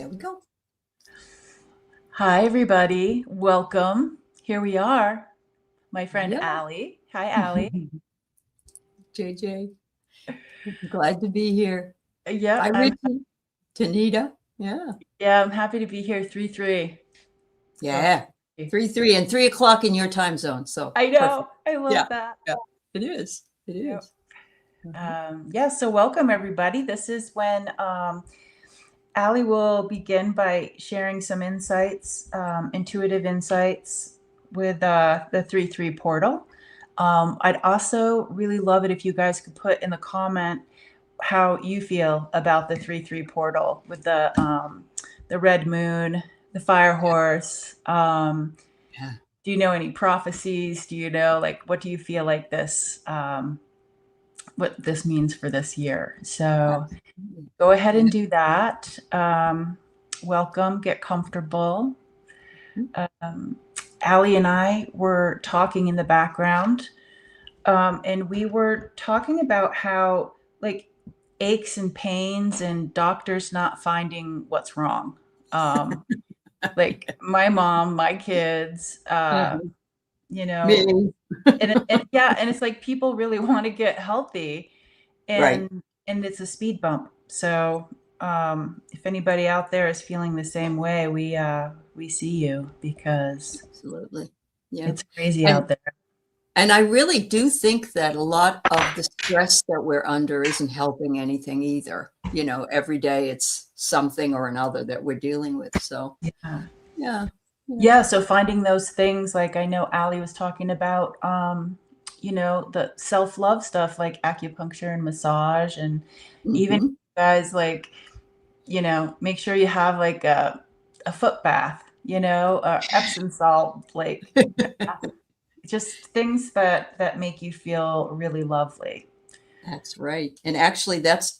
There we go. Hi, everybody. Welcome. Here we are. My friend Yeah. Aley. Hi, Aley. JJ, glad to be here. Yeah, Hi, Richie. Tanita. I'm happy to be here. 3-3. So Yeah. 3 and 3 o'clock in your time zone. So I perfect. know. I love Yeah. that. Yeah. It is. It Yep. is. So welcome everybody. This is when Aley will begin by sharing some insights, intuitive insights with the 3-3 portal. I'd also really love it if you guys could put in the comment how you feel about the 3-3 portal with the red moon, the fire horse. Yeah. Do you know any prophecies? Do you know, like, what do you feel like this what this means for this year? So Absolutely. go ahead and Yeah. do that. Welcome, get comfortable. um, Aley and I were talking in the background, and we were talking about how, like, aches and pains and doctors not finding what's wrong. Like my mom, my kids, Uh-huh. you know, Me. and yeah, and it's like people really want to get healthy, Right. and it's a speed bump. So if anybody out there is feeling the same way, we see you because Absolutely. Yeah. it's crazy And out there. and I really do think that a lot of the stress that we're under isn't helping anything either. Every day it's something or another that we're dealing with. So Yeah. yeah. Yeah. Yeah, so finding those things, like I know Aley was talking about, the self-love stuff like acupuncture and massage, and even Hmm. guys, like, make sure you have like a foot bath, Epsom salt, like just things that make you feel really lovely. That's right. And actually, that's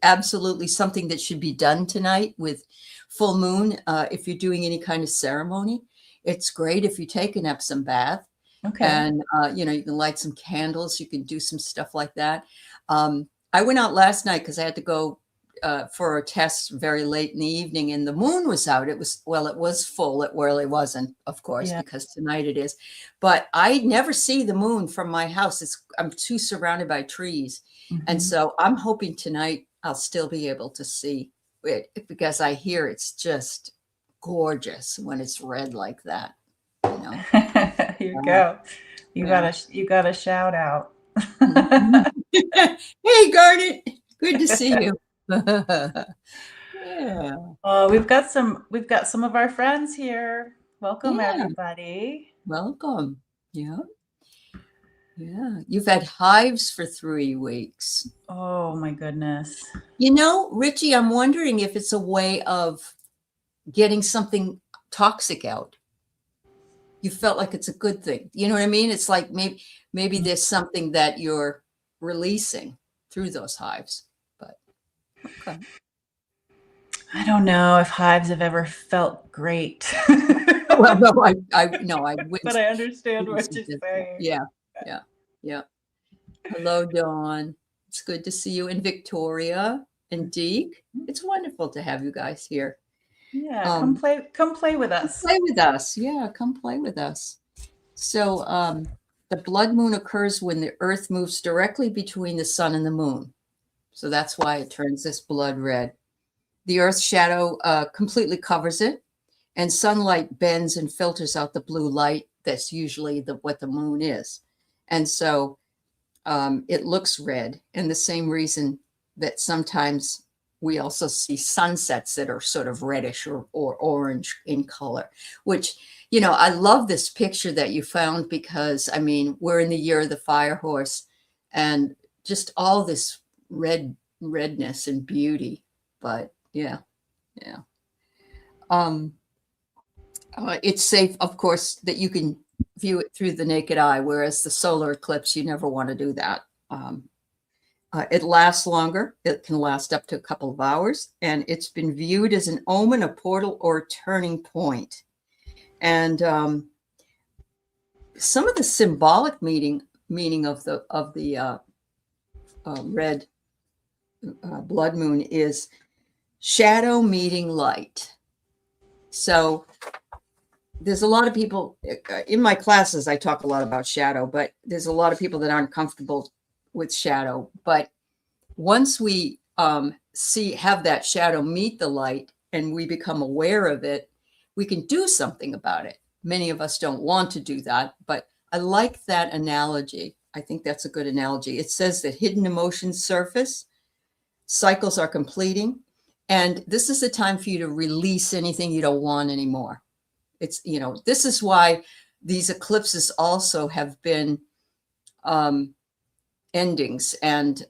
absolutely something that should be done tonight with full moon. If you're doing any kind of ceremony, it's great if you take an Epsom bath Okay. and, you can light some candles. You can do some stuff like that. I went out last night because I had to go for a test very late in the evening, and the moon was out. It was full. It really wasn't, of course, Yeah. because tonight it is. But I never see the moon from my house. I'm too surrounded by trees. And Hmm. so I'm hoping tonight I'll still be able to see it because I hear it's just gorgeous when it's red like that, you know? Here you Uh, go. yeah. You got a shout out. Mhm. Hey, Garnet, good to see you. Yeah. We've got some of our friends here. Welcome Yeah. everybody. Welcome. Yeah. Yeah. You've had hives for 3 weeks. Oh my goodness. Richie, I'm wondering if it's a way of getting something toxic out. You felt like it's a good thing. You know what I mean? It's like maybe there's something that you're releasing through those hives. But okay. I don't know if hives have ever felt great. Well, no, I But wouldn't, I understand wouldn't what you're suggest that. saying. Yeah, yeah, yeah. Hello, Dawn. It's good to see you, and Victoria and Deke. It's wonderful to have you guys here. Yeah, Um, come play with us. Play with us. Yeah, come play with us. So, the blood moon occurs when the earth moves directly between the sun and the moon. So that's why it turns this blood red. The earth's shadow completely covers it, and sunlight bends and filters out the blue light. That's usually what the moon is. And so it looks red. And the same reason that sometimes we also see sunsets that are sort of reddish or orange in color, which, I love this picture that you found because, I mean, we're in the year of the fire horse and just all this redness and beauty. But yeah, yeah. Um, it's safe, of course, that you can view it through the naked eye, whereas the solar eclipse, you never want to do that. It lasts longer. It can last up to a couple of hours, and it's been viewed as an omen, a portal, or a turning point. And some of the symbolic meaning of the red blood moon is shadow meeting light. So there's a lot of people in my classes, I talk a lot about shadow, but there's a lot of people that aren't comfortable with shadow. But once we have that shadow meet the light and we become aware of it, we can do something about it. Many of us don't want to do that, but I like that analogy. I think that's a good analogy. It says that hidden emotions surface, cycles are completing, and this is the time for you to release anything you don't want anymore. It's, this is why these eclipses also have been endings. And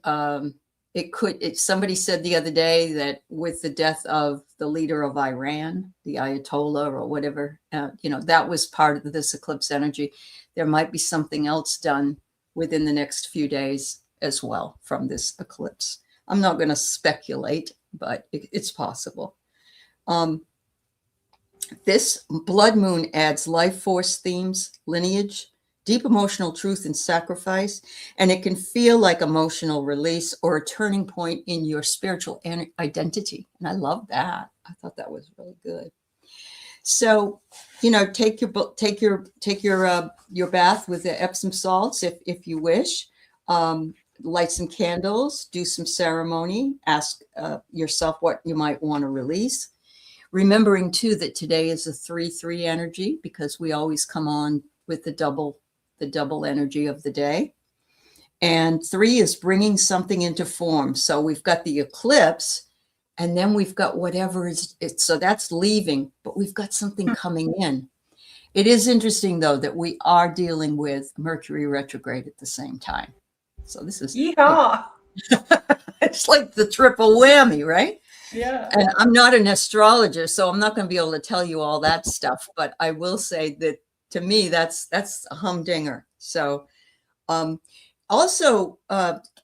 somebody said the other day that with the death of the leader of Iran, the Ayatollah or whatever, that was part of this eclipse energy. There might be something else done within the next few days as well from this eclipse. I'm not going to speculate, but it's possible. This blood moon adds life force themes, lineage, deep emotional truth and sacrifice, and it can feel like emotional release or a turning point in your spiritual identity. And I love that. I thought that was really good. So, take your bath with the Epsom salts if you wish. Light some candles, do some ceremony, ask yourself what you might want to release. Remembering too that today is a 3-3 energy, because we always come on with the double energy of the day. And 3 is bringing something into form. So we've got the eclipse, and then we've got whatever so that's leaving, but we've got something coming in. It is interesting though that we are dealing with Mercury retrograde at the same time. So this is it's like the triple whammy, right? Yeah. And I'm not an astrologer, so I'm not going to be able to tell you all that stuff, but I will say that to me, that's a humdinger. So also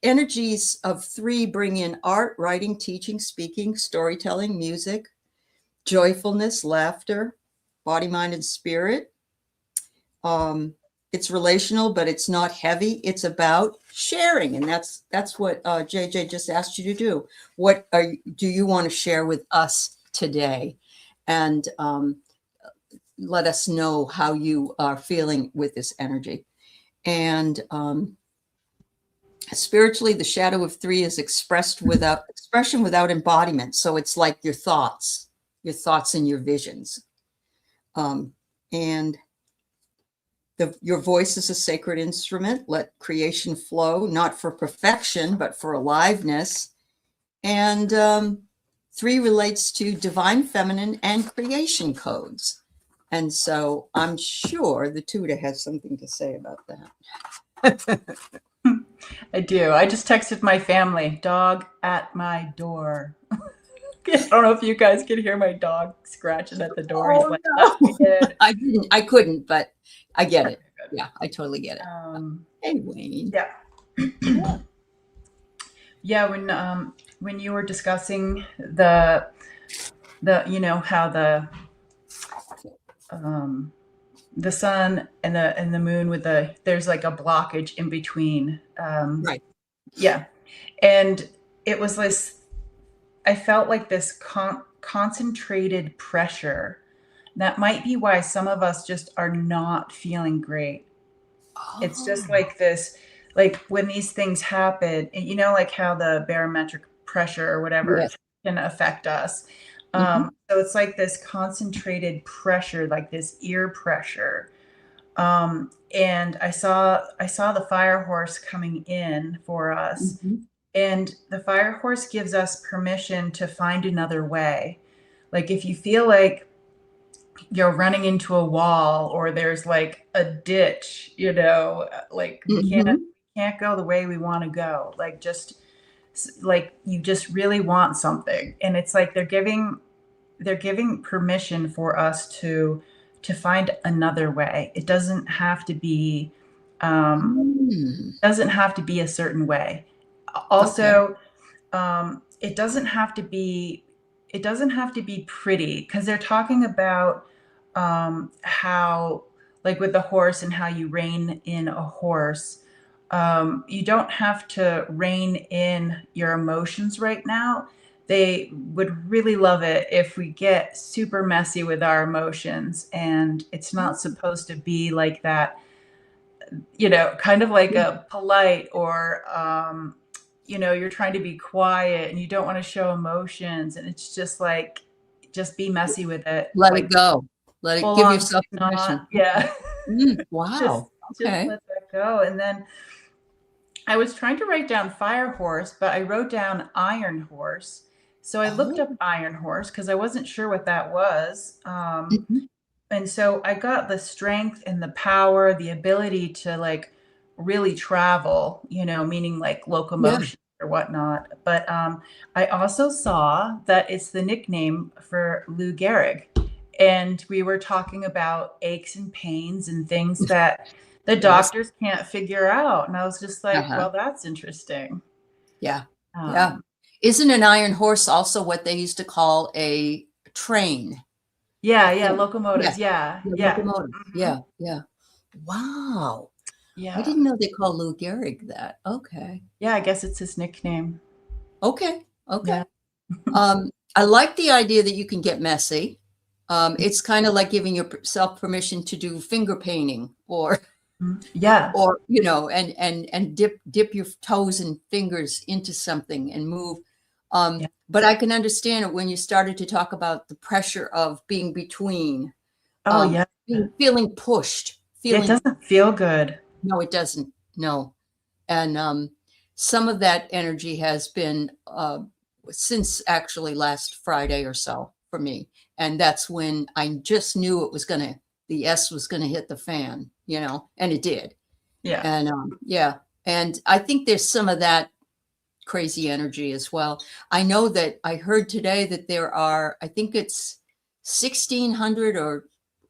energies of 3 bring in art, writing, teaching, speaking, storytelling, music, joyfulness, laughter, body, mind, and spirit. It's relational, but it's not heavy. It's about sharing. And that's what JJ just asked you to do. What do you want to share with us today? And let us know how you are feeling with this energy. And spiritually, the shadow of 3 is expression without embodiment. So it's like your thoughts and your visions. And your voice is a sacred instrument. Let creation flow, not for perfection, but for aliveness. And 3 relates to divine feminine and creation codes. And so I'm sure the Tutah has something to say about that. I do. I just texted my family, dog at my door. I don't know if you guys can hear my dog scratching at the door. He's like, no. I couldn't, but I get it. Yeah, I totally get it. Hey, Wayne. Yeah. Yeah, when you were discussing the how the sun and the moon there's like a blockage in between. Right. Yeah. And it was this, I felt like this concentrated pressure. That might be why some of us just are not feeling great. Oh. It's just like this, like when these things happen, like how the barometric pressure or whatever can affect us. So it's like this concentrated pressure, like this ear pressure. And I saw the fire horse coming in for us. And the fire horse gives us permission to find another way. Like if you feel like you're running into a wall or there's like a ditch, like we can't go the way we want to go. Like just like you just really want something. And it's like they're giving permission for us to find another way. It doesn't have to be a certain way. Also, it doesn't have to be pretty, because they're talking about how, like with the horse and how you rein in a horse. You don't have to rein in your emotions right now. they would really love it if we get super messy with our emotions. And it's not supposed to be like that, kind of like a polite or, you're trying to be quiet and you don't want to show emotions. And it's just like, just be messy with it. Let it Like go. Let it full give on, yourself permission. not, yeah. Wow. Just Okay. let that go. And then I was trying to write down fire horse, but I wrote down iron horse. So I looked Oh. up iron horse because I wasn't sure what that was. Mhm. And so I got the strength and the power, the ability to like really travel, meaning like Yeah. locomotion or whatnot. But I also saw that it's the nickname for Lou Gehrig. And we were talking about aches and pains and things that the Yes. doctors can't figure out. And I was just like, Uh-huh. well, that's interesting. Yeah. Yeah. Um, Isn't an iron horse also what they used to call a train? I yeah, think. Yeah. locomotives. Yeah, Yeah, yeah. locomotive. Mhm. Yeah. Yeah. Wow. I Yeah. didn't know they called Lou Gehrig that. Okay. Yeah, I guess it's his nickname. Okay. Okay. Yeah. I like the idea that you can get messy. It's kind of like giving yourself permission to do finger painting or Yeah. and dip your toes and fingers into something and move. Yeah. But I can understand it when you started to talk about the pressure of being between, Oh, yeah. feeling pushed, It feeling doesn't feel good. no, it doesn't. No. And some of that energy has been since actually last Friday or so for me. And that's when I just knew the S was going to hit the fan, and it did. Yeah. And yeah. And I think there's some of that crazy energy as well. I know that I heard today that there are, I think it's 1,600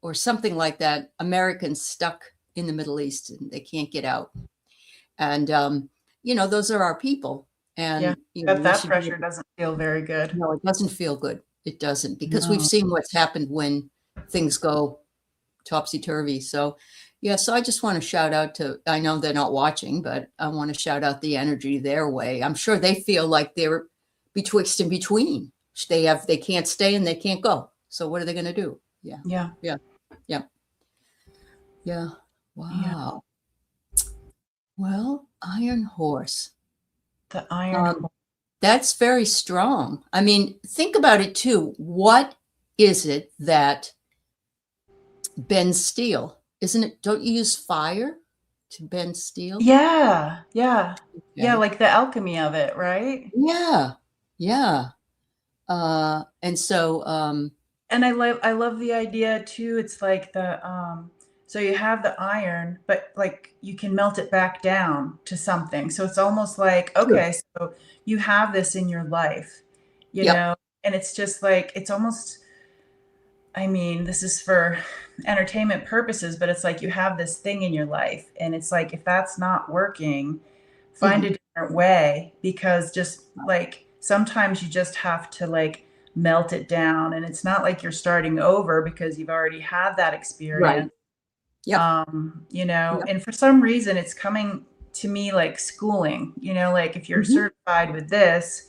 or something like that, Americans stuck in the Middle East and they can't get out. And those are our people. Yeah. And But we that should be pressure doesn't feel very good. no, it doesn't feel good. It doesn't, because we've No. seen what's happened when things go topsy-turvy. So yeah, so I just want to shout out I know they're not watching, but I want to shout out the energy their way. I'm sure they feel like they're betwixt and between. They can't stay and they can't go. So what are they going to do? Yeah. Yeah. Yeah. Yeah. Yeah. Yeah. Wow. Well, Iron Horse. The iron Um, horse. that's very strong. I mean, think about it too. What is it that bends steel? Isn't it? Don't you use fire to bend steel? Yeah. Yeah. Yeah. Okay. Like the alchemy of it, right? Yeah. Yeah. And so, And I love the idea too. It's like so you have the iron, but like you can melt it back down to something. So it's almost like, true. okay, so you have this in your life, you Yep. know, and it's just like it's almost, I mean, this is for entertainment purposes, but it's like you have this thing in your life and it's like if that's not working, find Mhm. a different way because just like sometimes you just have to like melt it down and it's not like you're starting over because you've already had that Right. experience. Yep. Yep. And for some reason it's coming to me like schooling, like if you're Mhm. certified with this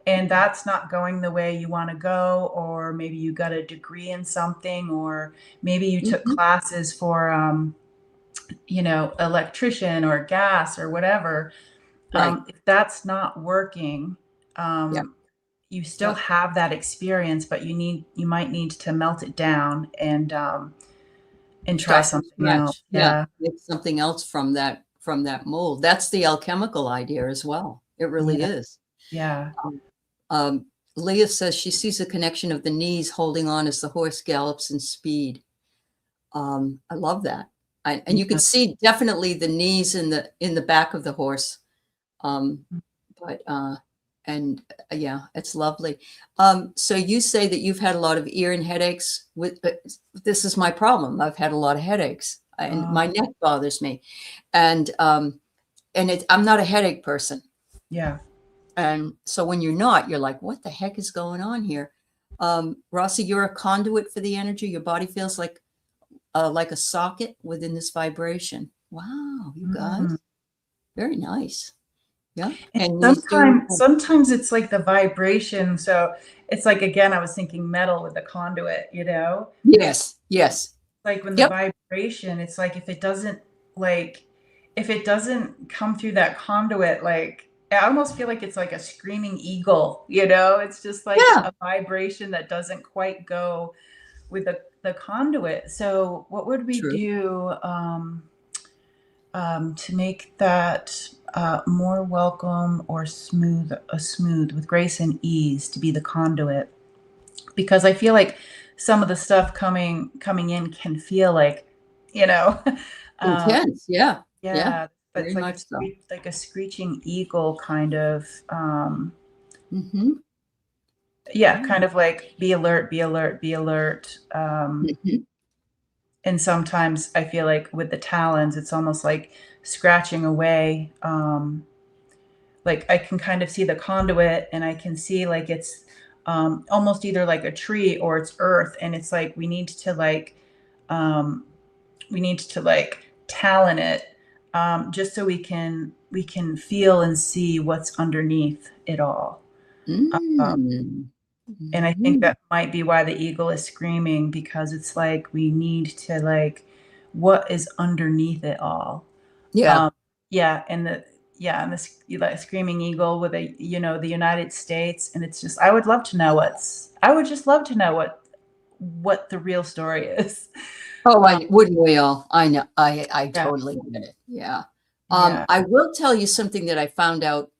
and that's not going the way you want to go, or maybe you got a degree in something, or maybe you took Mhm. classes for electrician or gas or whatever. Right. If that's not working, Yep. you still Yep. have that experience, but you might need to melt it down and try Start from something else. scratch. Yeah. Yeah. Make something else from that mold. That's the alchemical idea as well. It really Yeah. is. Yeah. Um, um, Leah says she sees a connection of the knees holding on as the horse gallops in speed. I love that. And you can Yeah. see definitely the knees in the back of the horse. Um, but and yeah, it's lovely. So you say that you've had a lot of ear and headaches. This is my problem. I've had a lot of headaches, and my Oh, neck bothers me, and I'm not a headache person. yeah. And so when you're not, you're like, what the heck is going on here? Rossi, you're a conduit for the energy. Your body feels like a socket within this vibration. Wow, you Mm. guys, very nice. Yeah. And And you soon, sometimes it's like the vibration. So it's like, again, I was thinking metal with the conduit, you know? yes, yes. Like when the Yep. vibration, it's like like if it doesn't come through that conduit, like I almost feel like it's like a screaming eagle, you know? It's just like Yeah. a vibration that doesn't quite go with the conduit. So what would we True. do to make that more welcome or smooth with grace and ease to be the conduit? Because I feel like some of the stuff coming in can feel like, you know, um, Intense. Yeah. Yeah. yeah, Very it's like much so. like a screeching eagle kind of, Mm-hmm. yeah, Yeah. kind of like be alert, be alert, be alert. Mm-hmm. And sometimes I feel like with the talons, it's almost like scratching away. Like I can kind of see the conduit, and I can see like it's almost either like a tree or it's earth, and it's like um, we need to like talon it, just so we can feel and see what's underneath it all. Um, Mm. and I think Mm-hmm. that might be why the eagle is screaming, because it's like we need to like what is underneath it all. Yeah. Um, yeah, and the yeah, and this like screaming eagle with a the United States, and it's just I would just love to know what the real story is. Oh, Um, I wouldn't we all? I know. I yeah, totally get it. Yeah. yeah. I will tell you something that I found out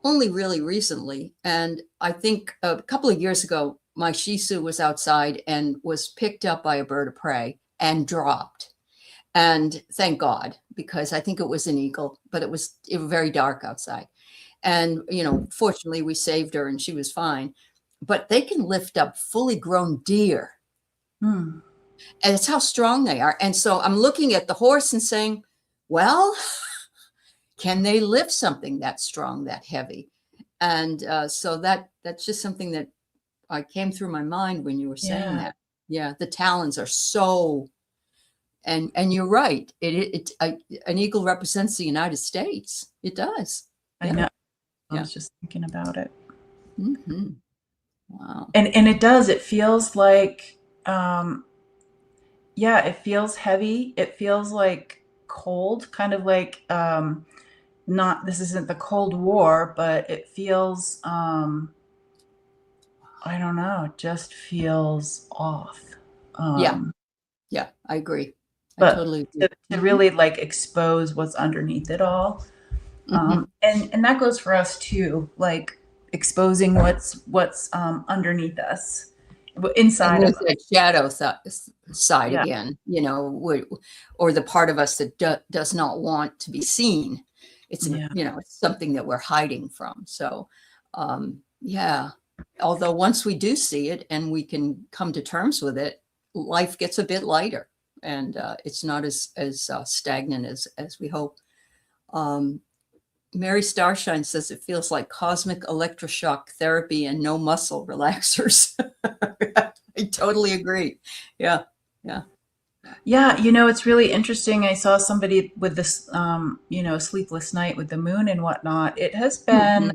only really recently, and I think a couple of years ago, my Shih Tzu was outside and was picked up by a bird of prey and dropped. And thank God, because I think it was an eagle, but it was very dark outside. And fortunately, we saved her and she was fine. But they can lift up fully grown deer, Hmm. and it's how strong they are. And so I'm looking at the horse and saying, well, can they lift something that strong, that heavy? And so that's just something that I came through my mind when you were saying Yeah, that. Yeah, the talons are so, and you're right. An eagle represents the United States. It does. I Yeah, know. I yeah. was just thinking about it. Hmm. Wow. And it does. It feels like yeah, it feels heavy. It feels like cold, kind of like not this isn't the Cold War, but it feels I don't know, it just feels off. Yeah, Um, yeah. I agree. I but totally to, agree. to Hmm. really like expose what's underneath it all. Hmm. And that goes for us too, like exposing what's underneath us, And inside of there's us. that shadow side Yeah, again, or the part of us that does not want to be seen. yeah, It's something that we're hiding from. So, yeah. Although once we do see it and we can come to terms with it, life gets a bit lighter, and it's not as stagnant as we hope. Um, Mary Starshine says it feels like cosmic electroshock therapy and no muscle relaxers. I totally agree. Yeah. Yeah. yeah. It's really interesting. I saw somebody with this, sleepless night with the moon and whatnot. It has been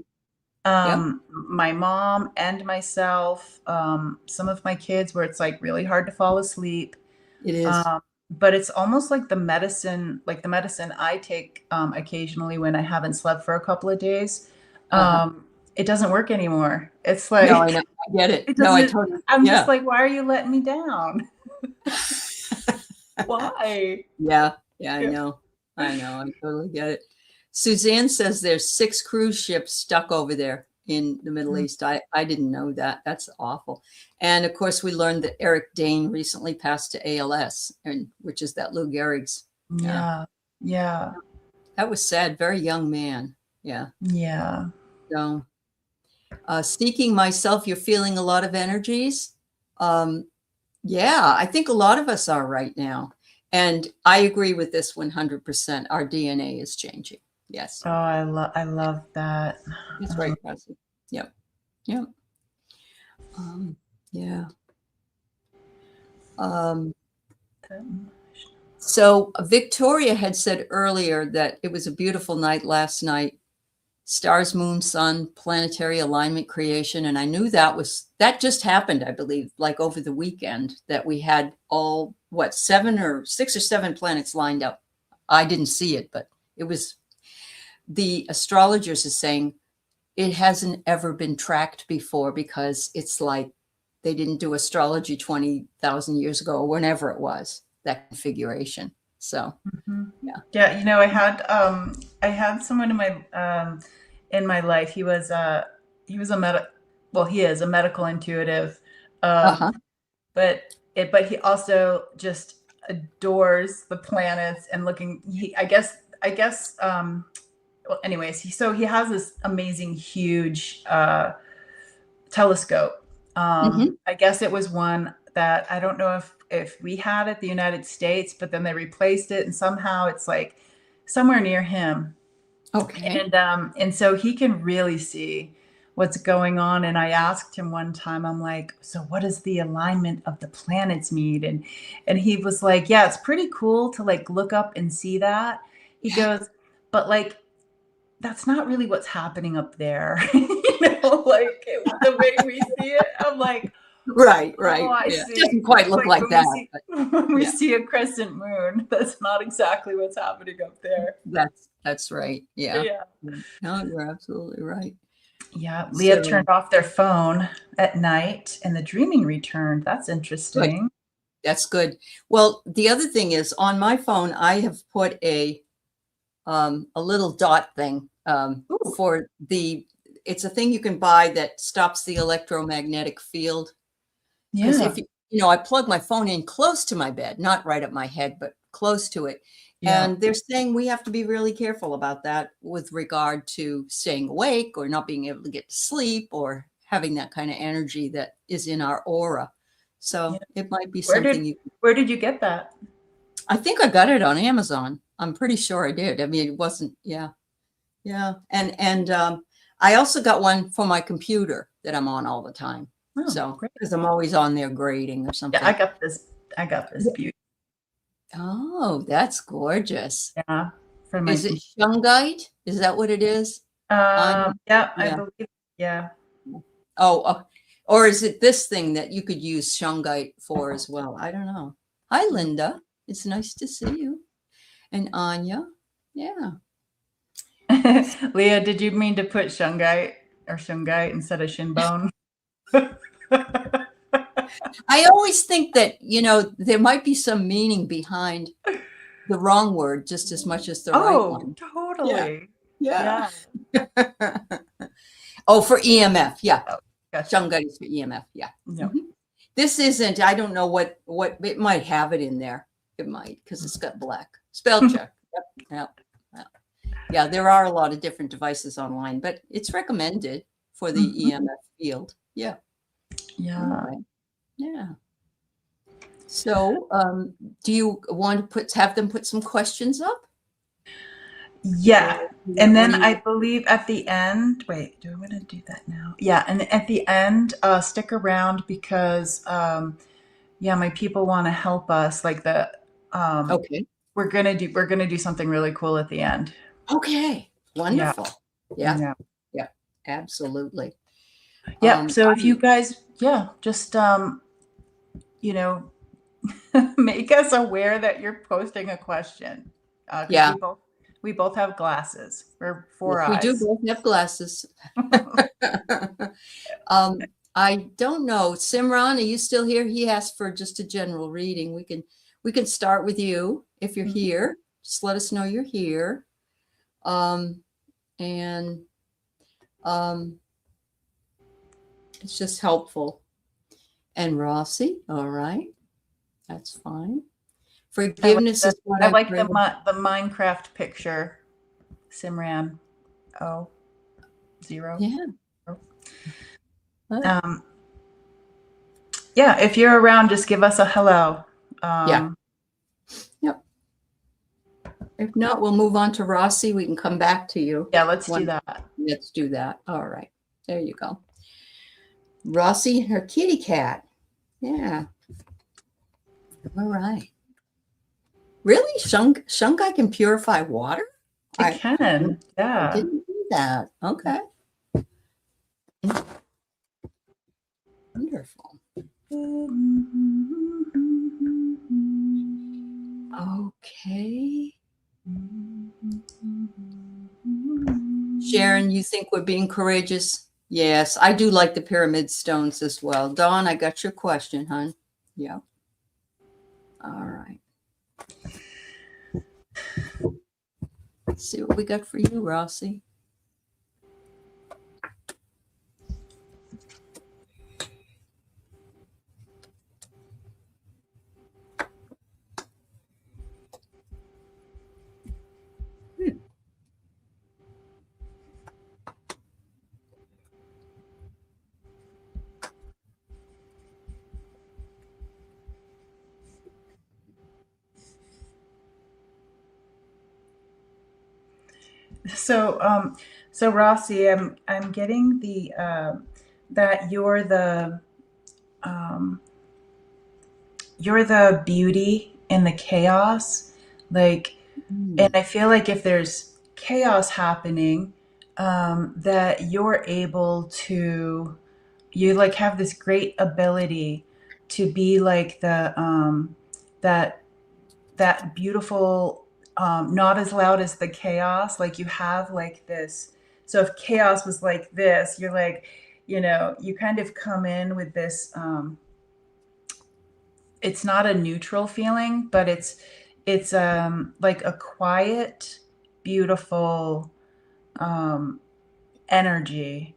Hmm. Yep. my mom and myself, some of my kids, where it's like really hard to fall asleep. It is. Um, but it's almost like the medicine I take occasionally when I haven't slept for a couple of days. Uh-huh. It doesn't work anymore. It's No, I know. like I get it. it No, I doesn't. totally, I'm just yeah. like, why are you letting me down? Why? Yeah. Yeah, I Yeah. know. I know. I totally get it. Suzanne says there's 6 cruise ships stuck over there in the Middle East. I didn't know that. That's awful. And of course, we learned that Eric Dane recently passed to ALS, and which is that Lou Gehrig's. Yeah. Yeah. Yeah. That was sad. Very young man. Yeah. Yeah. So, seeking myself, you're feeling a lot of energies. Um, yeah, I think a lot of us are right now. And I agree with this 100%. Our DNA is changing. Yes. Oh, I love that. That's right, Presley. Yep. Yep. Um, yeah. Um, Um, so Victoria had said earlier that it was a beautiful night last night. stars, moon, sun, planetary alignment creation. And I knew that just happened, I believe, like over the weekend, that we had all, what, 6 or 7 planets lined up. I didn't see it, but it was, the astrologers are saying it hasn't ever been tracked before, because it's like they didn't do astrology 20,000 years ago, or whenever it was, that configuration. So, Yeah, I had someone in my life. He is a medical intuitive, but he also just adores the planets and looking. Well, anyways, he has this amazing, huge telescope. I guess it was one that, I don't know if we had it, the United States, but then they replaced it, and somehow it's like somewhere near him. okay. And so he can really see what's going on. And I asked him one time, I'm like, so what does the alignment of the planets mean? And he was like, yeah, it's pretty cool to like look up and see that. He goes, but like, that's not really what's happening up there. Like the way we see it. I'm like, Right. oh, I Yeah. see. It doesn't quite look like that. When we see a crescent moon, that's not exactly what's happening up there. That's right. Yeah. No, you're absolutely right. Yeah. Leah turned off their phone at night and the dreaming returned. That's interesting. Good. That's good. Well, the other thing is, on my phone, I have put a little dot thing for it's a thing you can buy that stops the electromagnetic field. Because if I plug my phone in close to my bed, not right at my head, but close to it. Yeah. And they're saying we have to be really careful about that with regard to staying awake or not being able to get to sleep or having that kind of energy that is in our aura. So it might be something where did you get that? I think I got it on Amazon. I'm pretty sure I did. I mean, it wasn't, yeah. And I also got one for my computer that I'm on all the time. Oh, so, because I'm always on there grading or something. Yeah, I got this beauty. Oh, that's gorgeous. Yeah. Is it shungite? Is that what it is? I believe. Yeah. Oh, or is it this thing that you could use shungite for as well? I don't know. Hi, Linda. It's nice to see you. And Anya. Yeah. Leah, did you mean to put shungite instead of shin bone? I always think that, there might be some meaning behind the wrong word just as much as the right one. Totally. Yeah. Oh, for EMF. Yeah. Oh, gotcha. Shungite is for EMF. Yeah. No. Mm-hmm. This isn't, I don't know what it might have it in there. It might, because it's got black. Spell check. Yep. Yeah, there are a lot of different devices online, but it's recommended for the EMF field. Yeah. Anyway. Yeah. So, do you want to have them put some questions up? Yeah. And then I believe at the end, wait, do I want to do that now? Yeah. And at the end, stick around because, my people want to help us. Like okay. We're going to do something really cool at the end. Okay. Wonderful. Yeah. Absolutely. Yeah. So if you guys, just, make us aware that you're posting a question. We both have glasses. We're 4 eyes. We do both have glasses. I don't know. Simran, are you still here? He asked for just a general reading. We can start with you if you're here. Just let us know you're here. It's just helpful. And Rossi, all right. That's fine. Forgiveness is what I like the Minecraft picture. Simran. 0. Yeah. If you're around, just give us a hello. Yep. If not, we'll move on to Rossi. We can come back to you. Yeah, let's do that. Let's do that. All right. There you go. Rossi and her kitty cat. Yeah. All right. Really? Shungite can purify water? It can. Yeah. I didn't do that. Okay. Wonderful. Okay. Sharon, you think we're being courageous? Yes, I do like the pyramid stones as well. Dawn, I got your question, hon. Yeah. All right. Let's see what we got for you, Rossi. So Rossi, I'm getting the that you're the beauty in the chaos, like, and I feel like if there's chaos happening, that you're able to, you like have this great ability to be like the that that beautiful, not as loud as the chaos. Like you have like this. So if chaos was like this, you're like, you kind of come in with this. It's not a neutral feeling, but it's like a quiet, beautiful energy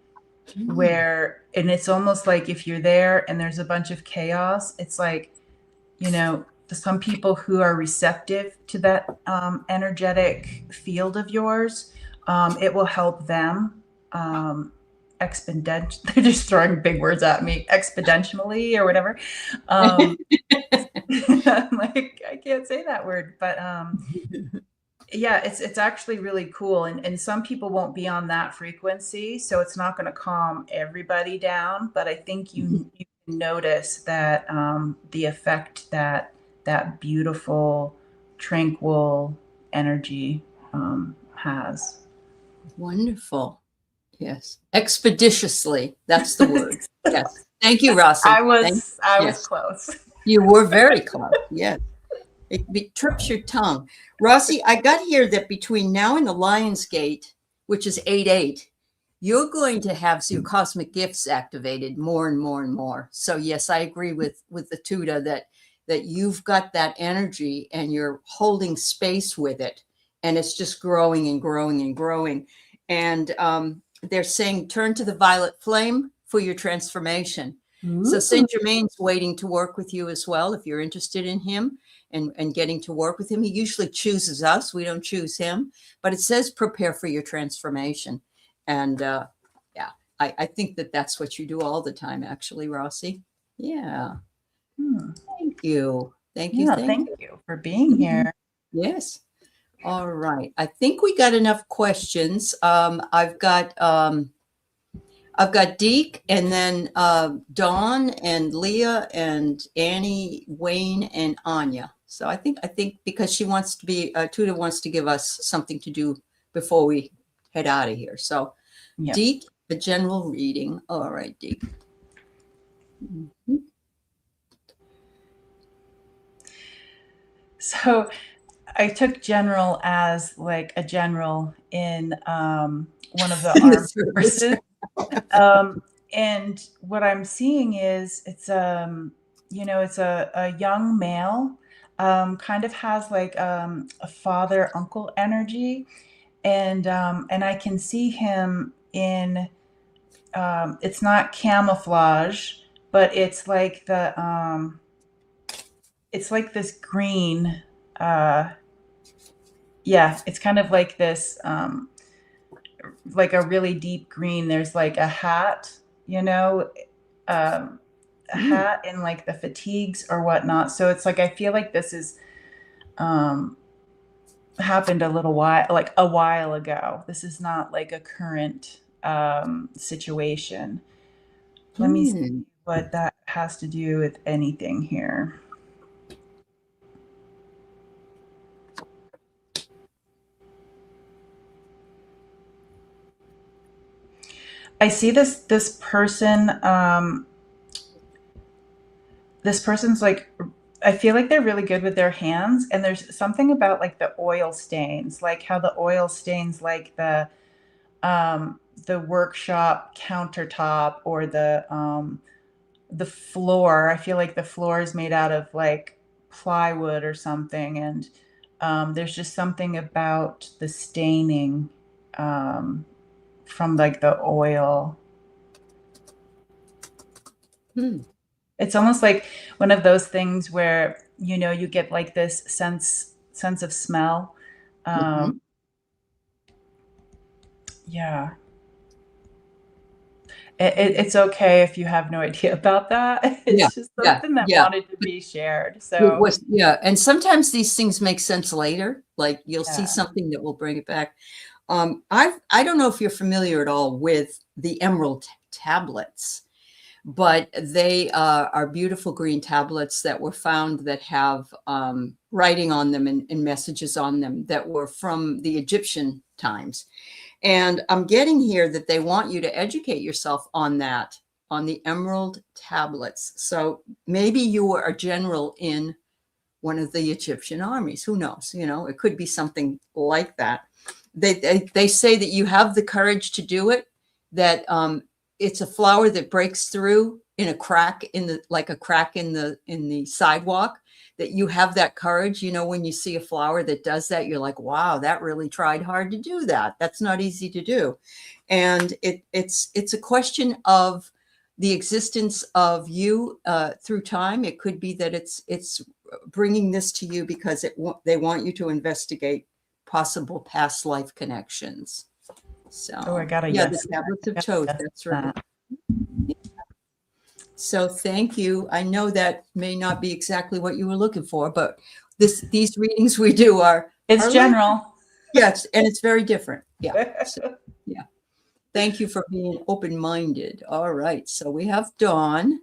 where, and it's almost like if you're there and there's a bunch of chaos, it's like, some people who are receptive to that energetic field of yours, it will help them exponent. They're just throwing big words at me, exponentially or whatever. I'm like, I can't say that word, but yeah, it's actually really cool. And some people won't be on that frequency, so it's not going to calm everybody down. But I think you can notice that the effect that that beautiful, tranquil energy has. Wonderful. Yes. Expeditiously. That's the word. Yes. Thank you, Rossi. I was Yes. close. You were very close. Yes. It trips your tongue. Rossi, I got here that between now and the Lion's Gate, which is 8/8, you're going to have your cosmic gifts activated more and more and more. So yes, I agree with the Tutah that you've got that energy and you're holding space with it, and it's just growing and growing and growing. And they're saying turn to the violet flame for your transformation. So Saint Germain's waiting to work with you as well if you're interested in him and getting to work with him. He usually chooses us. We don't choose him, but it says prepare for your transformation. And yeah, I think that that's what you do all the time, actually, Rossi. Yeah. Thank you. Thank you. Yeah, Thank thank you for being here. Yes. All right. I think we got enough questions. I've got Deke and then Dawn and Leah and Annie, Wayne and Anya. So I think because she wants to be, Tutah wants to give us something to do before we head out of here. So Yep. Deke, a general reading. All right, Deke. So I took general as like a general in one of the armed forces. And what I'm seeing is it's it's a young male, kind of has like a father uncle energy, and I can see him in it's not camouflage, but it's like this green, yeah, it's kind of like this like a really deep green. There's like a hat, a hat and like the fatigues or whatnot. So it's like I feel like this is happened like a while ago. This is not like a current situation. Let me see what that has to do with anything here. I see this person. This person's like, I feel like they're really good with their hands, and there's something about like the oil stains, like how the oil stains like the workshop countertop or the floor. I feel like the floor is made out of like plywood or something, and there's just something about the staining from like the oil. Hmm. It's almost like one of those things where you get like this sense of smell. Mm-hmm. Yeah, it's okay if you have no idea about that. Yeah, It's just yeah, something that yeah. wanted to be shared. It So was, yeah. And sometimes these things make sense later. Like you'll see yeah. something that will bring it back. I don't know if you're familiar at all with the emerald tablets, but they are beautiful green tablets that were found that have writing on them and messages on them that were from the Egyptian times. And I'm getting here that they want you to educate yourself on that, on the emerald tablets. So maybe you were a general in one of the Egyptian armies. Who knows? It could be something like that. They say that you have the courage to do it, that it's a flower that breaks through in a crack like a crack in the sidewalk, that you have that courage. When you see a flower that does that, you're like, wow, that really tried hard to do that. That's not easy to do. And it's a question of the existence of you through time. It could be that it's bringing this to you because they want you to investigate possible past life connections. So, Oh, I got a yeah, yes. the tablets of Got a Toth. yes That's on right. that. So, thank you. I know that may not be exactly what you were looking for, but these readings we do are It's like, general. yes, and it's very different. Yeah. So, yeah. Thank you for being open-minded. All right. So we have Dawn.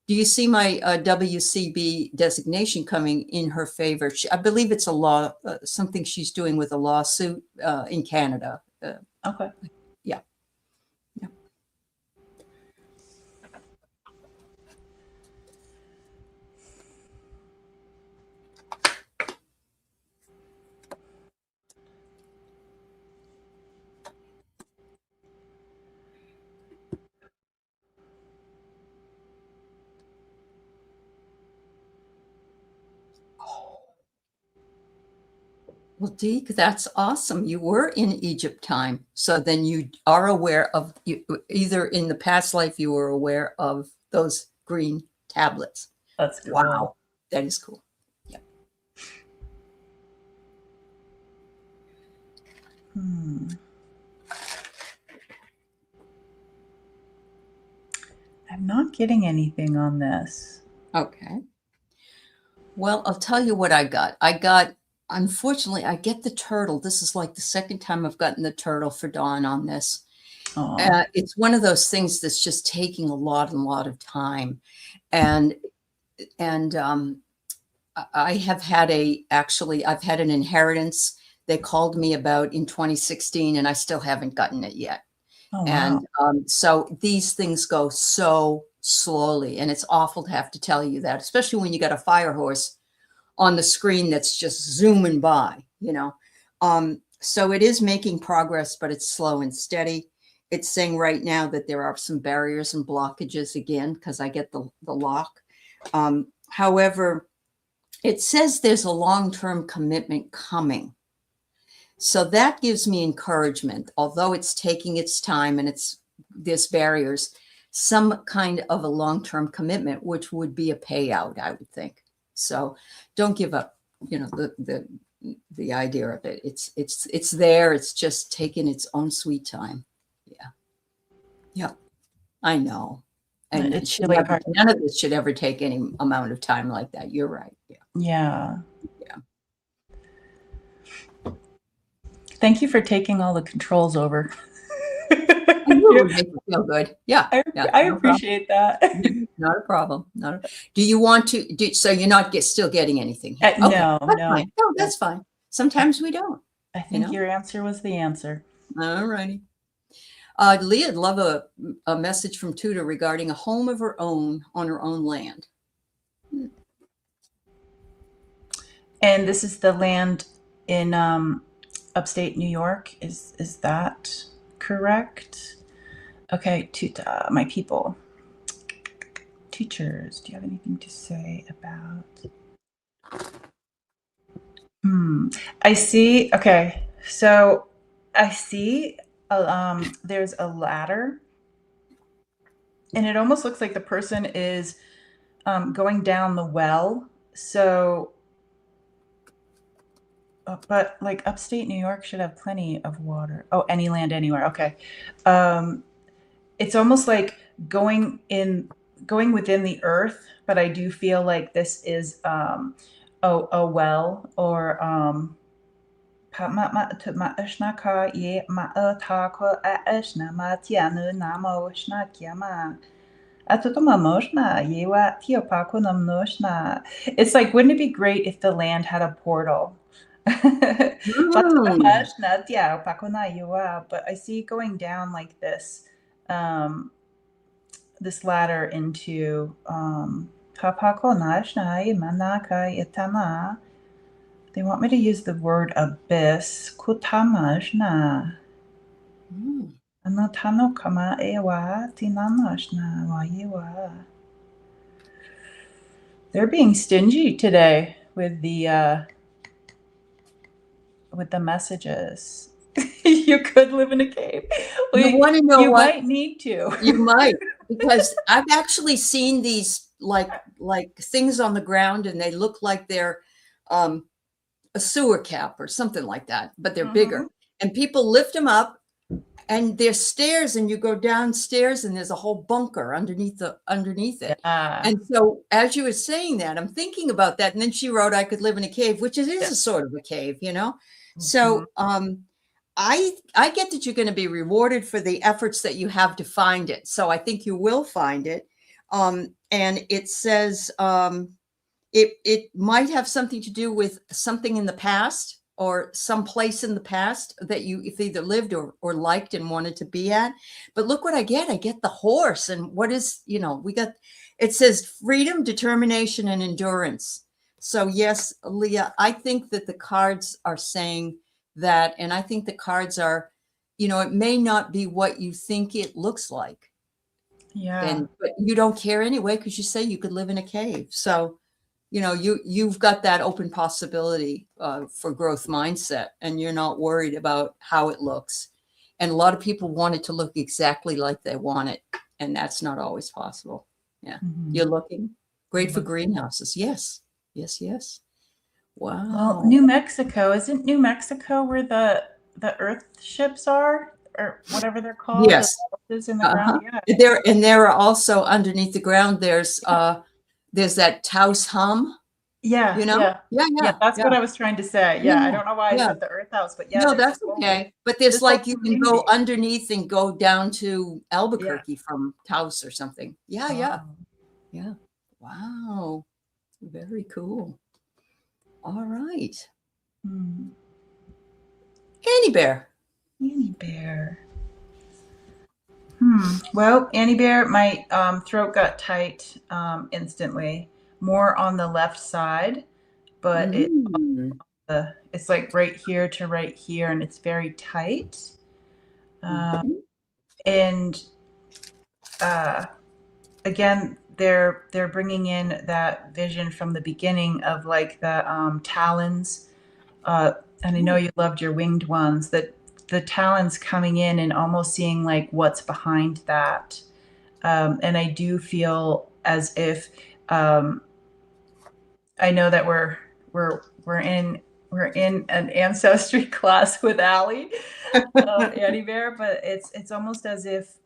Do you see my WCB designation coming in her favor? I believe it's a law, something she's doing with a lawsuit in Canada. Okay. Yeah. Yeah. Well, Deke, that's awesome. You were in Egypt time. So then you are aware of, either in the past life, you were aware of those green tablets. That's cool. Wow. That is cool. Yeah. I'm not getting anything on this. Okay. Well, I'll tell you what I got. Unfortunately, I get the turtle. This is like the second time I've gotten the turtle for Dawn on this. It's one of those things that's just taking a lot of time. And I have had I've had an inheritance they called me about in 2016, and I still haven't gotten it yet. Oh, And wow. so these things go so slowly, and it's awful to have to tell you that, especially when you got a fire horse on the screen that's just zooming by. So it is making progress, but it's slow and steady. It's saying right now that there are some barriers and blockages again, because I get the lock. However, it says there's a long-term commitment coming. So that gives me encouragement, although it's taking its time and there's barriers, some kind of a long-term commitment, which would be a payout, I would think. So don't give up, the idea of it. It's there. It's just taking its own sweet time. Yeah. Yeah. I know. And It's really hard. none of this should ever take any amount of time like that. You're right. Yeah. Yeah. Yeah. Thank you for taking all the controls over. I knew it would make you feel good. Yeah. Yeah. I No appreciate that. Not a problem. Do you want to so you're not still getting anything here? Okay, No, that's no. fine. No, that's fine. Sometimes we don't. I think your answer was the answer. All righty. Leah'd love a message from Tutah regarding a home of her own on her own land. And this is the land in upstate New York. Is that correct? Okay, Tutah, my people. Teachers, do you have anything to say about? I see. Okay, so I see. There's a ladder, and it almost looks like the person is going down the well. So, but like upstate New York should have plenty of water. Oh, any land anywhere. Okay. It's almost like going within the earth, but I do feel like this is a well or it's like, wouldn't it be great if the land had a portal? But I see it going down like this, this ladder into they want me to use the word abyss. They're being stingy today with the messages. You could live in a cave. You want to know you what? might need to. You might, because I've actually seen these like things on the ground, and they look like they're a sewer cap or something like that, but they're bigger. And people lift them up, and there's stairs, and you go downstairs, and there's a whole bunker underneath it. And so, as you were saying that, I'm thinking about that. And then she wrote, "I could live in a cave," which it is a sort of a cave, you know. So, I get that you're going to be rewarded for the efforts that you have to find it. So I think you will find it. And it says it might have something to do with something in the past, or some place in the past that you've either lived or liked and wanted to be at. But look what I get. I get the horse. And what is, it says freedom, determination, and endurance. So yes, Leah, I think that the cards are saying that, and I think the cards are, it may not be what you think it looks like. Yeah. But you don't care anyway, because you say you could live in a cave. So, you've got that open possibility for growth mindset, and you're not worried about how it looks. And a lot of people want it to look exactly like they want it, and that's not always possible. Yeah. You're looking great for greenhouses. Yes. Wow. Well, New Mexico, isn't New Mexico where the earth ships are, or whatever they're called? Yes. The in the ground. Yeah. There are also underneath the ground, there's that Taos hum. Yeah. Yeah. That's what I was trying to say. Yeah. I don't know why I said the earth house, but yeah. No, that's okay. But there's like, you can go underneath and go down to Albuquerque from Taos or something. Yeah. Wow. Very cool. All right. Annie Bear. Well, Annie Bear, my throat got tight instantly. More on the left side, but it's like right here to right here, and it's very tight. And again, they're bringing in that vision from the beginning of like the talons. And I know you loved your winged ones, that the talons coming in and almost seeing like what's behind that. And I do feel as if I know that we're in an ancestry class with Aley, Annie Bear, but it's almost as if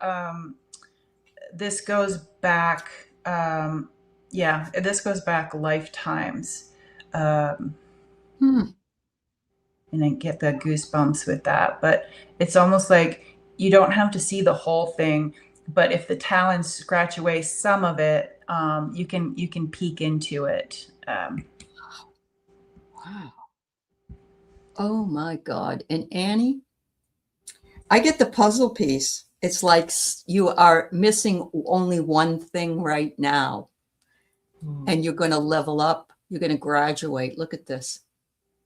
this goes back. This goes back lifetimes. And I get the goosebumps with that, but it's almost like you don't have to see the whole thing, but if the talons scratch away some of it, you can peek into it. Wow. Oh my God. And Annie, I get the puzzle piece. It's like you are missing only one thing right now, and you're going to level up. You're going to graduate. Look at this.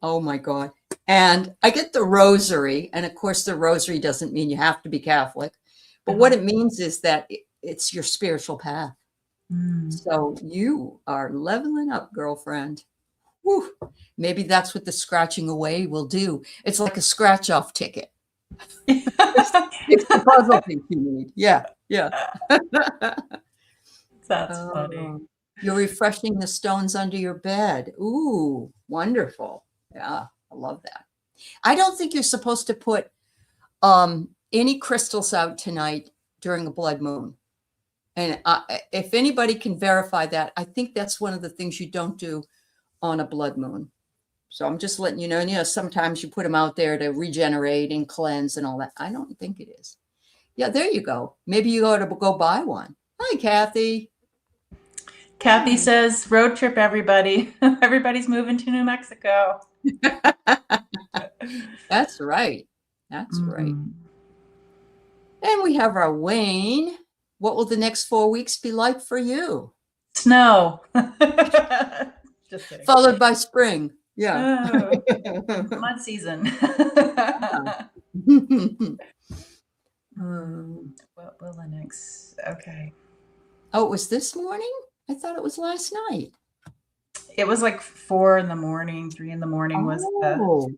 Oh my God. And I get the rosary. And of course, the rosary doesn't mean you have to be Catholic. But what it means is that it's your spiritual path. So you are leveling up, girlfriend. Whew. Maybe that's what the scratching away will do. It's like a scratch off ticket. It's the puzzle piece you need. Yeah. That's funny. You're refreshing the stones under your bed. Ooh, wonderful. Yeah, I love that. I don't think you're supposed to put any crystals out tonight during a blood moon. And if anybody can verify that, I think that's one of the things you don't do on a blood moon. So I'm just letting you know, sometimes you put them out there to regenerate and cleanse and all that. I don't think it is. Yeah, there you go. Maybe you ought to go buy one. Hi, Kathy. Kathy says, road trip, everybody. Everybody's moving to New Mexico. That's right. That's right. And we have our Wayne. What will the next 4 weeks be like for you? Snow. Just kidding. Followed by spring. Yeah. Oh, mud season. What will the next? Okay. Oh, it was this morning? I thought it was last night. It was like 4 in the morning, 3 in the morning was the.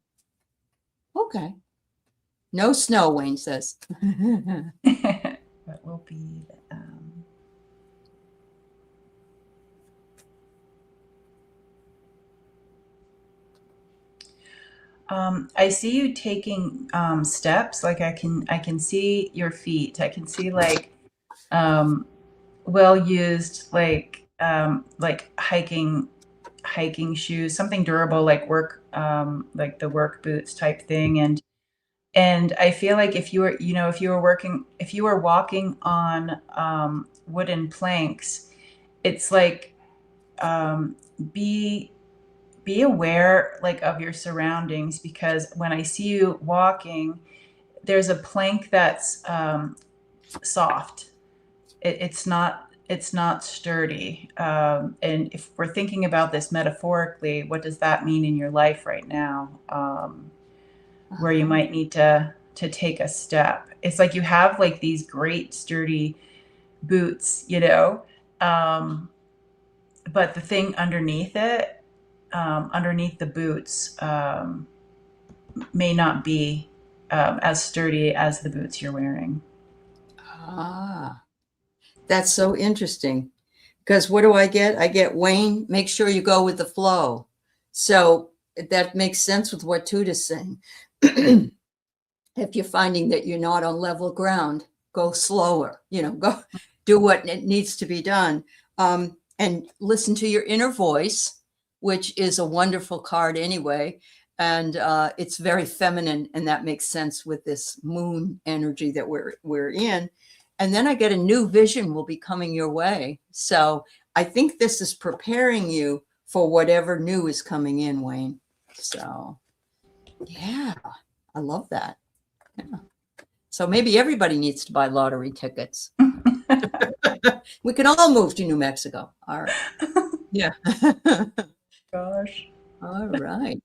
Okay. No snow, Wayne says. What will be the, I see you taking steps. Like I can see your feet. I can see like well used like hiking shoes, something durable like work like the work boots type thing. And I feel like if you were walking on wooden planks, it's like be aware like of your surroundings, because when I see you walking, there's a plank that's soft. It's not sturdy. And if we're thinking about this metaphorically, what does that mean in your life right now? Where you might need to take a step. It's like you have like these great sturdy boots, but the thing underneath it, underneath the boots, may not be as sturdy as the boots you're wearing. That's so interesting. Because what do I get? I get, Wayne, make sure you go with the flow. So that makes sense with what Tutah's saying. If you're finding that you're not on level ground, go slower, go do what needs to be done. And listen to your inner voice, which is a wonderful card anyway. And it's very feminine, and that makes sense with this moon energy that we're in. And then I get a new vision will be coming your way. So I think this is preparing you for whatever new is coming in, Wayne. So yeah, I love that. Yeah. So maybe everybody needs to buy lottery tickets. We can all move to New Mexico. All right. Yeah. Gosh. All right.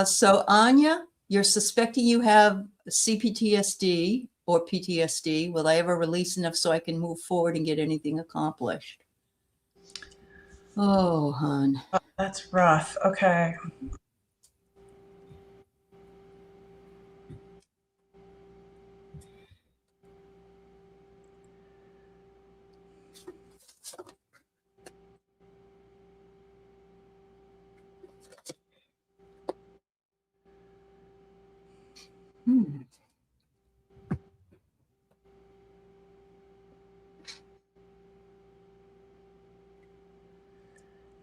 So Anya, you're suspecting you have CPTSD or PTSD. Will I ever release enough so I can move forward and get anything accomplished? Oh, hon. Oh, that's rough. Okay.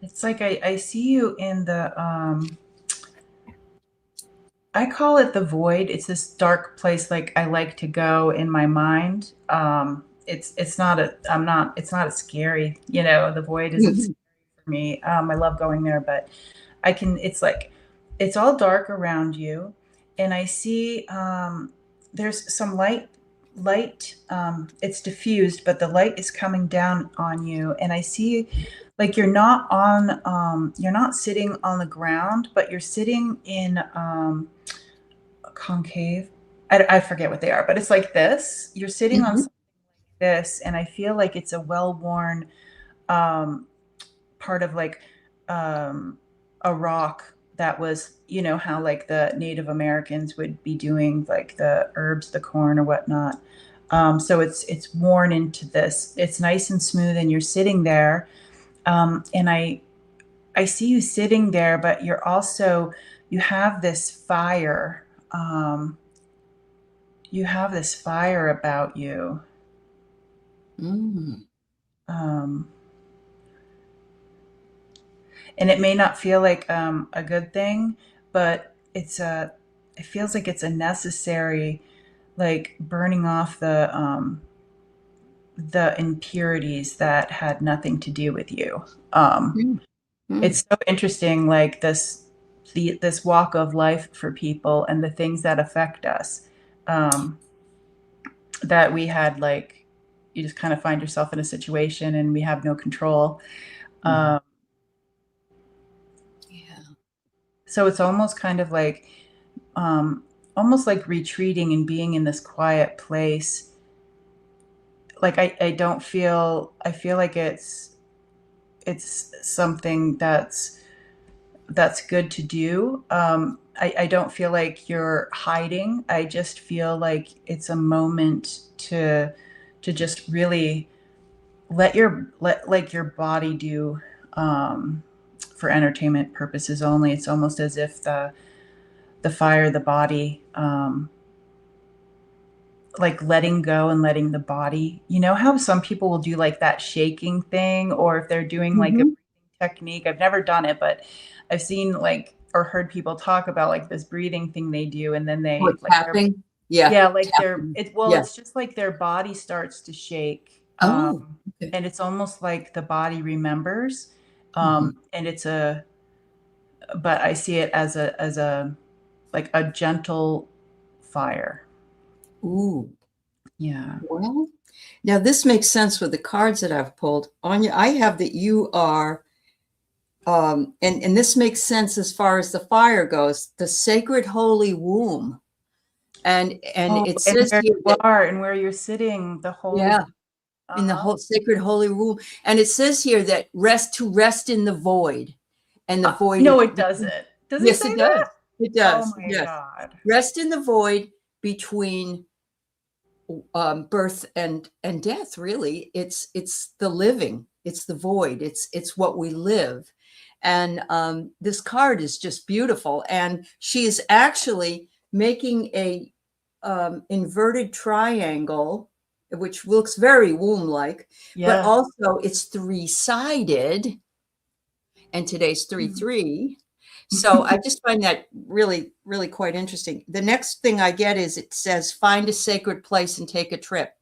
It's like I see you in the I call it the void. It's this dark place like I like to go in my mind. It's not a scary, the void isn't scary for me. I love going there, but it's like it's all dark around you, and I see there's some light light, it's diffused, but the light is coming down on you. And I see like you're not sitting on the ground, but you're sitting in a concave. I forget what they are, but it's like this. You're sitting on Mhm. something like this, and I feel like it's a well-worn part of like a rock that was, you know, how like the Native Americans would be doing like the herbs, the corn or whatnot. So it's worn into this. It's nice and smooth, and you're sitting there. And I see you sitting there, but you're also you have this fire. You have this fire about you. Mm. Um, and it may not feel like a good thing, but it feels like it's a necessary, like burning off the impurities that had nothing to do with you. Mm. Mm. It's so interesting, like this walk of life for people and the things that affect us, um, that we had like you just kind of find yourself in a situation and we have no control. Mhm. Um, Yeah. so it's almost kind of like um, almost like retreating and being in this quiet place. Like I don't feel I feel like it's something that's good to do. I don't feel like you're hiding. I just feel like it's a moment to just really let like your body do, for entertainment purposes only. It's almost as if the fire, the body, like letting go and letting the body, you know how some people will do like that shaking thing, or if they're doing like a Mhm. breathing technique. I've never done it, but I've seen like or heard people talk about like this breathing thing they do, and then Or they like their tapping. Yeah. yeah, like their Tapping. it well, Yeah. it's just like their body starts to shake. Oh, okay. And it's almost like the body remembers. Mhm. And it's a but I see it as a like a gentle fire. Ooh. Yeah. Well, now this makes sense with the cards that I've pulled. Anya, I have that you are, and this makes sense as far as the fire goes, the sacred holy womb. And Oh, it and says where here you that, are and where you're sitting, the holy. yeah, in the Uh-huh. whole sacred holy womb. And it says here that rest in the void. And the void No, is it doesn't. Does it yes, say it that? does. It Oh does. my Yes. God. Rest in the void between birth and death. Really, it's the living. It's the void. It's what we live. And this card is just beautiful. And she is actually making a inverted triangle, which looks very womb-like, but Yeah. also it's three-sided. And today's 3-3. So I just find that really, really quite interesting. The next thing I get is it says, find a sacred place and take a trip.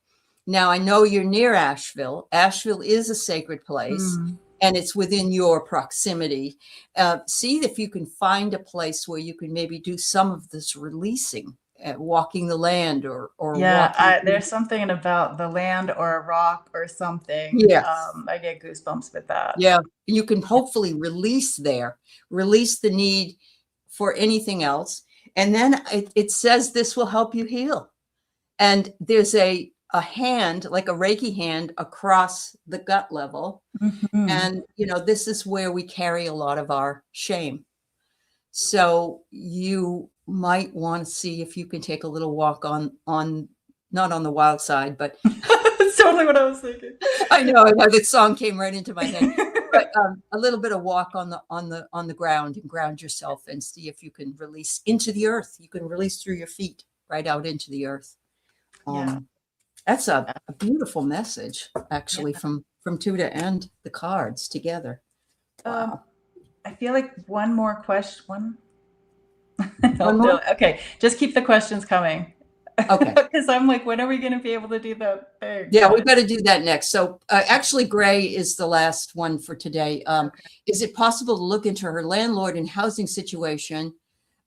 Now, I know you're near Asheville. Asheville is a sacred place, Mm. and it's within your proximity. See if you can find a place where you can maybe do some of this releasing, walking the land or Yeah, walking. there's something about the land or a rock or something. Yes. I get goosebumps with that. Yeah, you can hopefully release there, release the need for anything else. And then it says this will help you heal. And there's a hand, like a Reiki hand across the gut level. Hmm. And, this is where we carry a lot of our shame. So you might want to see if you can take a little walk on not on the wild side, but That's totally what I was thinking. I know the song came right into my head. But a little bit of walk on the ground and ground yourself and see if you can release into the earth. You can release through your feet right out into the earth. Yeah. That's a beautiful message, Yeah. actually, from Tutah and the cards together. Um, Wow. I feel like one more question. One. One No, more? no. Okay, just keep the questions coming. Okay. Because I'm like, when are we going to be able to do the thing? Yeah, we But better do that next. So actually, Gray is the last one for today. okay. Is it possible to look into her landlord and housing situation?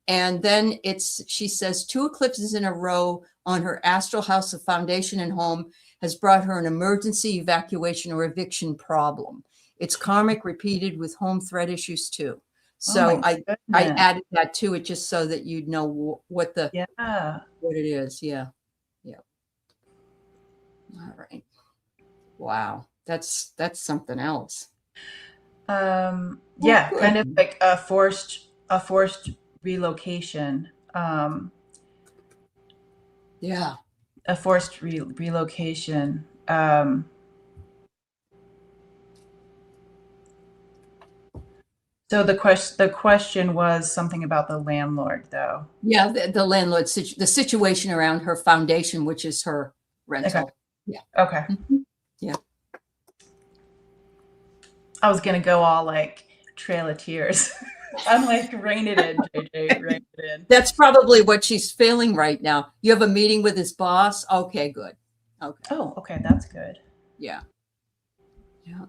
And then she says 2 eclipses in a row on her astral house of foundation and home has brought her an emergency evacuation or eviction problem. It's karmic repeated with home threat issues too. So I added that to it just so that you'd know what the what it is. Yeah. Yeah. All right. Wow. That's something else. Yeah, kind of like a forced relocation. Yeah. A forced relocation. So the question was something about the landlord, though. Yeah, the landlord, the situation around her foundation, which is her rental. Okay. Yeah. Okay. Mm-hmm. Yeah. I was gonna go all like Trail of Tears. I'm like, rein it in, JJ, rein it in. That's probably what she's feeling right now. You have a meeting with his boss. Okay, good. Okay. Oh, okay, that's good. Yeah. Yeah.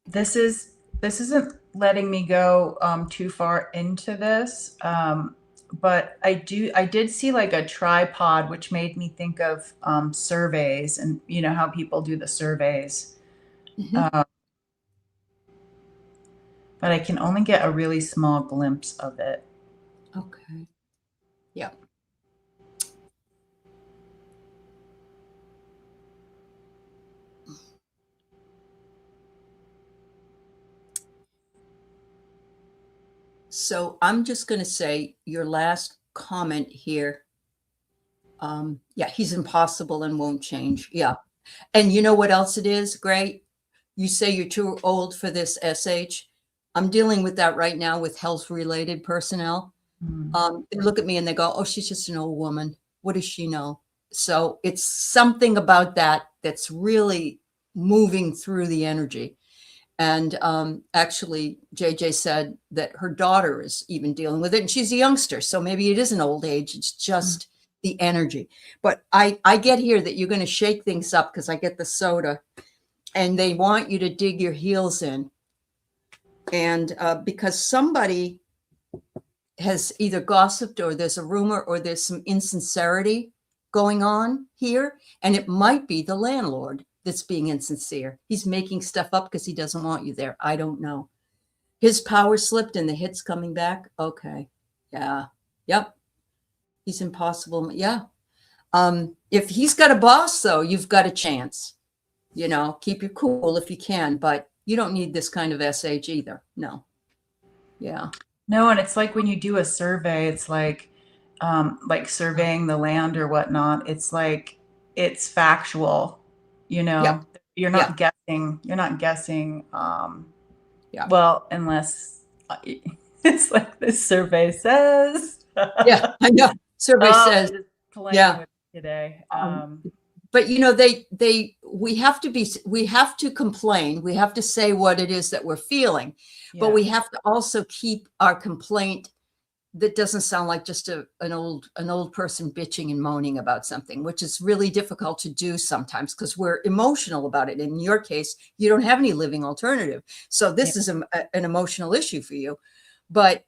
This isn't letting me go too far into this, but I did see like a tripod, which made me think of surveys, and you know how people do the surveys. Mm-hmm. But I can only get a really small glimpse of it. Okay. Yeah. So I'm just going to say your last comment here. Yeah, he's impossible and won't change. Yeah. And you know what else it is, Gray? You say you're too old for this SH. I'm dealing with that right now with health related personnel. They look at me and they go, oh, she's just an old woman. What does she know? So it's something about that that's really moving through the energy. And actually, JJ said that her daughter is even dealing with it, and she's a youngster. So maybe it is an old age. It's just the energy. But I get here that you're going to shake things up because I get the soda, and they want you to dig your heels in. And because somebody has either gossiped or there's a rumor or there's some insincerity going on here, and it might be the landlord that's being insincere. He's making stuff up because he doesn't want you there. I don't know. His power slipped and the hit's coming back. Okay. Yeah. Yep. He's impossible. Yeah. If he's got a boss, though, you've got a chance. You know, keep your cool if you can, but you don't need this kind of SH either. No. Yeah. No, and it's like when you do a survey, it's like surveying the land or whatnot. It's like it's factual, you know. Yep. You're not guessing. You're not guessing. Yeah. Well, unless it's like this survey says. Yeah, I know. Survey says. Just playing with it today. But you know, we have to complain. We have to say what it is that we're feeling, but we have to also keep our complaint that doesn't sound like just an old person bitching and moaning about something, which is really difficult to do sometimes because we're emotional about it. In your case, you don't have any living alternative. So this is an emotional issue for you. But,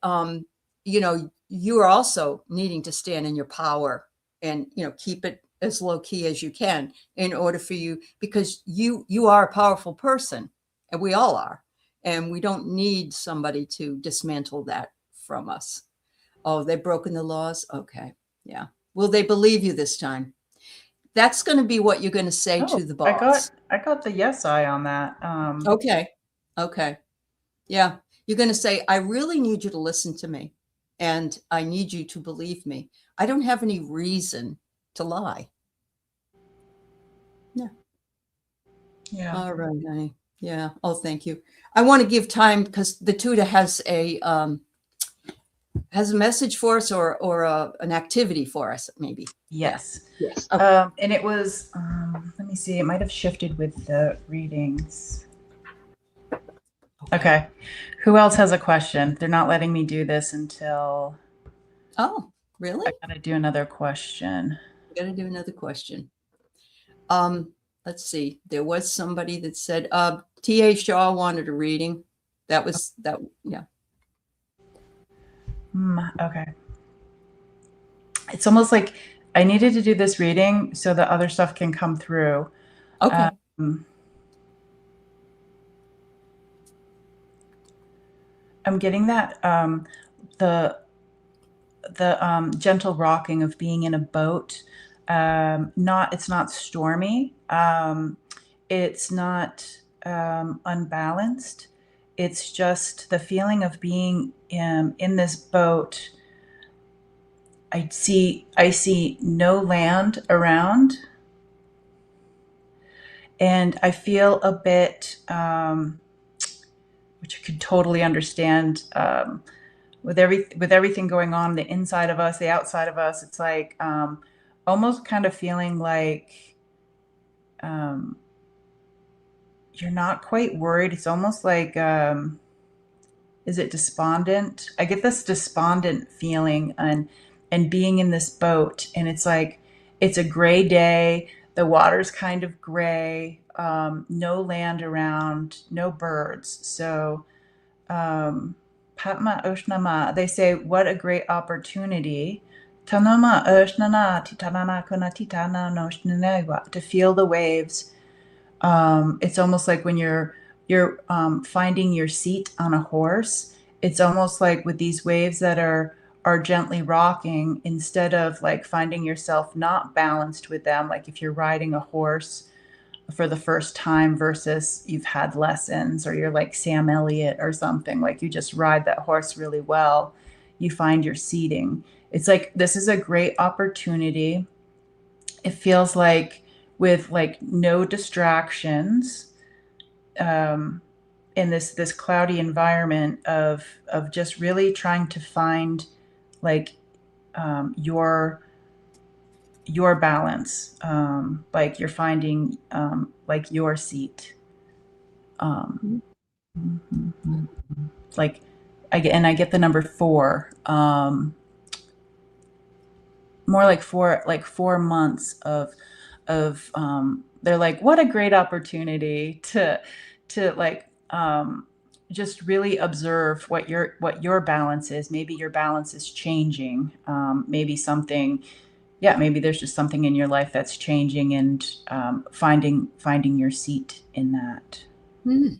you know, you are also needing to stand in your power and, you know, keep it as low key as you can in order for you, because you are a powerful person, and we all are. And we don't need somebody to dismantle that from us. Oh, they've broken the laws. Okay. Yeah. Will they believe you this time? That's going to be what you're going to say to the boss. I got the yes eye on that. Okay. Okay. Yeah. You're going to say, I really need you to listen to me, and I need you to believe me. I don't have any reason to lie. Yeah. Yeah. All right, honey. Yeah. Oh, thank you. I want to give time because the Tutah has a message for us or an activity for us, maybe. Yes. Yes. Okay. And it was, let me see, it might have shifted with the readings. Okay. Who else has a question? They're not letting me do this until. Oh, really? I got to do another question. I got to do another question. Um, let's see. There was somebody that said T.A. Shaw wanted a reading. That was that. Yeah. Okay. It's almost like I needed to do this reading so that other stuff can come through. Okay. I'm getting that the gentle rocking of being in a boat. It's not stormy. It's not unbalanced. It's just the feeling of being in this boat. I see no land around, and I feel a bit, which I could totally understand. With everything going on, the inside of us, the outside of us, it's like almost kind of feeling like um, you're not quite worried. It's almost like is it despondent? I get this despondent feeling, and being in this boat, and it's like it's a gray day. The water's kind of gray. No land around, no birds. So Patma Oshnama, they say, what a great opportunity. Tanama Oshnana Titanana Kunatitana Noshnanewa, to feel the waves. It's almost like when you're finding your seat on a horse. It's almost like with these waves that are gently rocking, instead of like finding yourself not balanced with them, like if you're riding a horse for the first time versus you've had lessons, or you're like Sam Elliott or something, like you just ride that horse really well, you find your seating. It's like this is a great opportunity. It feels like with like no distractions, in this cloudy environment of just really trying to find like your balance, like you're finding like your seat. Like I get the number 4, more like 4 months of they're like, what a great opportunity to like just really observe what your balance is. Maybe your balance is changing. Maybe something, yeah, maybe there's just something in your life that's changing, and finding your seat in that. Hmm.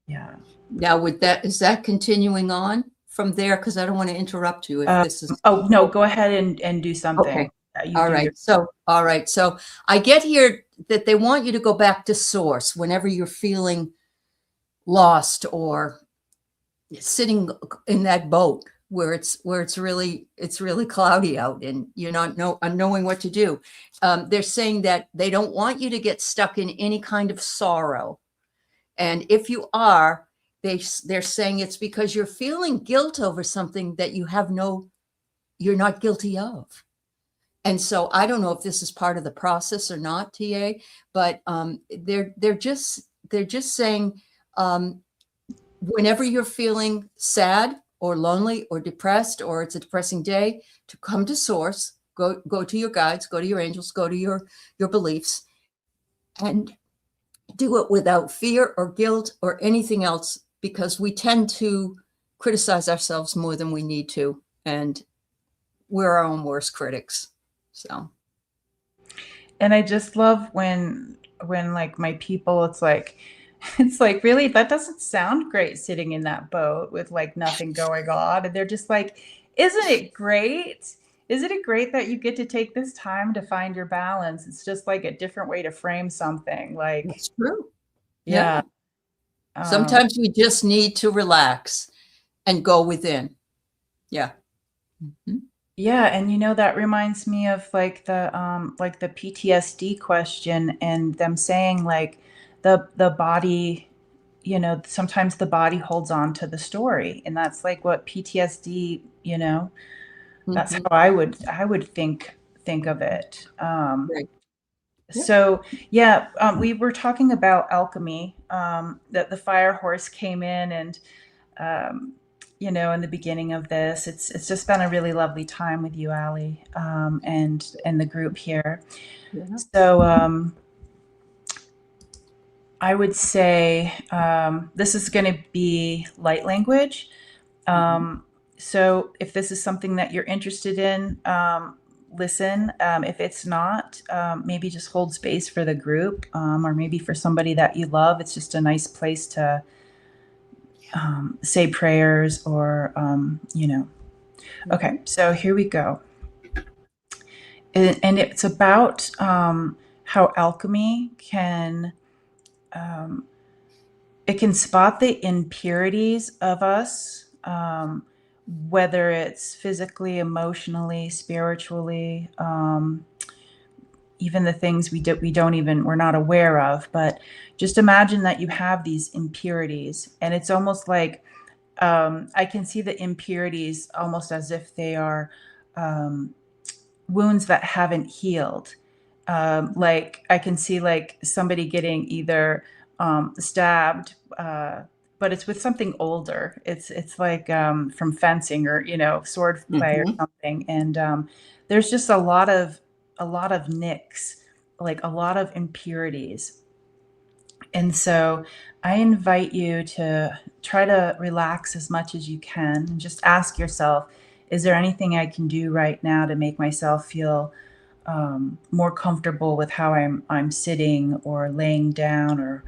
Yeah. Now, is that continuing on from there? Because I don't want to interrupt you if this is. Oh no, go ahead and do something. Okay. You All do right. All right. So I get here that they want you to go back to source whenever you're feeling lost or sitting in that boat where it's really cloudy out and you're not knowing what to do. They're saying that they don't want you to get stuck in any kind of sorrow. And if you are, they're saying it's because you're feeling guilt over something that you're not guilty of. And so I don't know if this is part of the process or not, TA, but they're just saying whenever you're feeling sad or lonely or depressed, or it's a depressing day, to come to source, go to your guides, go to your angels, go to your beliefs, and do it without fear or guilt or anything else, because we tend to criticize ourselves more than we need to, and we're our own worst critics. So And I just love when like my people, it's like, really, that doesn't sound great sitting in that boat with like nothing going on. And they're just like, isn't it great? Isn't it great that you get to take this time to find your balance? It's just like a different way to frame something. Like, that's true. Yeah. yeah. Um, Sometimes we just need to relax and go within. Yeah. Mhm. yeah, and that reminds me of like the PTSD question, and them saying like the body, sometimes the body holds on to the story, and that's like what PTSD, that's how Mhm. I would think of it. Right. Yeah. So yeah, we were talking about alchemy, that the fire horse came in, and um, in the beginning of this. It's just been a really lovely time with you, Aley, and the group here. Yeah. So I would say this is going to be light language. Mhm. So if this is something that you're interested in, listen. If it's not, maybe just hold space for the group, or maybe for somebody that you love. It's just a nice place to say prayers or, Okay, Mhm. so here we go. And it's about how alchemy can it can spot the impurities of us, whether it's physically, emotionally, spiritually, even the things we're not aware of. But just imagine that you have these impurities, and it's almost like I can see the impurities almost as if they are wounds that haven't healed. Like I can see like somebody getting either stabbed, but it's with something older. It's like from fencing or sword play or Mhm. something. And there's just a lot of nicks, like a lot of impurities. And so I invite you to try to relax as much as you can and just ask yourself, is there anything I can do right now to make myself feel more comfortable with how I'm sitting or laying down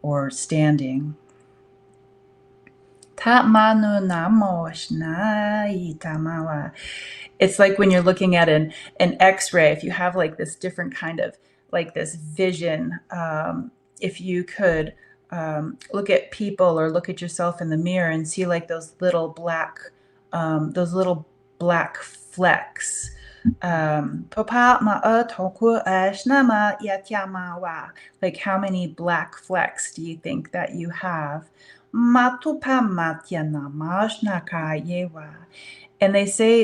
or standing? It's like when you're looking at an X-ray. If you have like this different kind of like this vision, if you could look at people or look at yourself in the mirror and see like those little black flecks. Like how many black flecks do you think that you have? And they say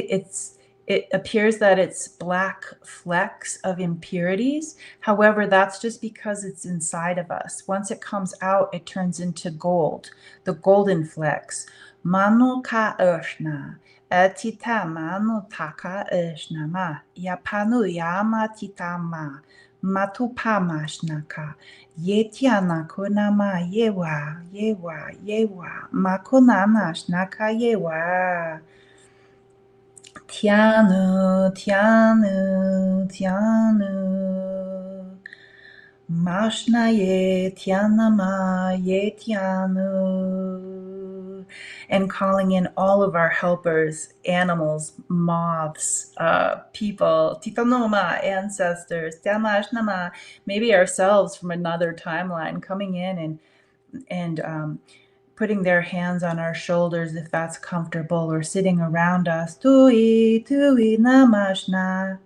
it appears that it's black flecks of impurities. However, that's just because it's inside of us. Once it comes out, it turns into gold, the golden flecks. Manu ka urshna, etita manu taka urshnama, yapanu yama titama, matupamashnaka, yetiana kunama yewa, yewa, yewa, makunana shnaka yewa. Tianu, Tianu, Tianu. Mashna ye Tianama ye Tianu. And calling in all of our helpers, animals, moths, people, Titanoma, ancestors, Tiamashnama, maybe ourselves from another timeline coming in and putting their hands on our shoulders if that's comfortable, or sitting around us. Tui, tui, namashna.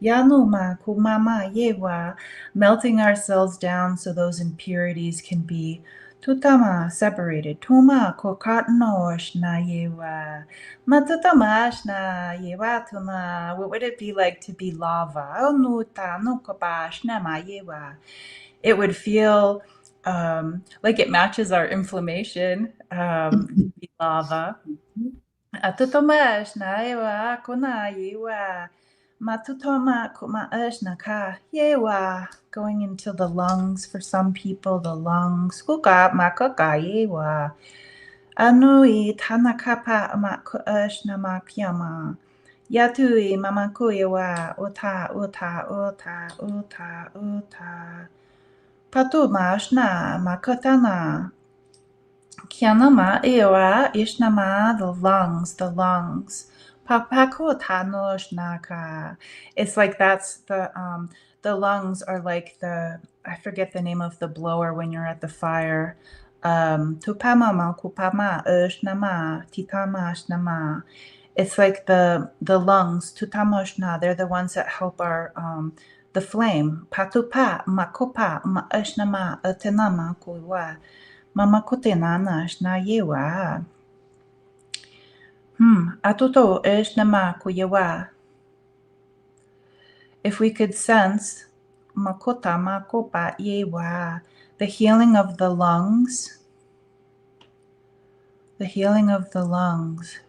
Yanuma, kumama, yewa. Melting ourselves down so those impurities can be tutama, separated. Tuma, kokatnoshna, yewa. Matutamashna, yewa, tuma. What would it be like to be lava? Onuta, nukabashna, ma, yewa. It would feel like it matches our inflammation, lava. Atutomash na ewa kuna yewa. Matutoma kuma ka yewa. Going into the lungs for some people, the lungs. Kuka makaka yewa. Anui tanakapa maku na makyama. Yatui mamakuyewa. Uta, uta, uta, uta, uta. Patumashna makotana. Kianama ewa ishnama, the lungs, the lungs. Papakotanoshna. It's like that's the lungs are like I forget the name of the blower when you're at the fire. Tupama malkupama ushnama titama shnama. It's like the lungs, tutamoshna, they're the ones that help our the flame. Patupa, makopa, maashnama, atenama kuwa. Mama kotenana shnayewa. Atuto eshnama kuyewa. If we could sense makota makopa yewa, the healing of the lungs, the healing of the lungs.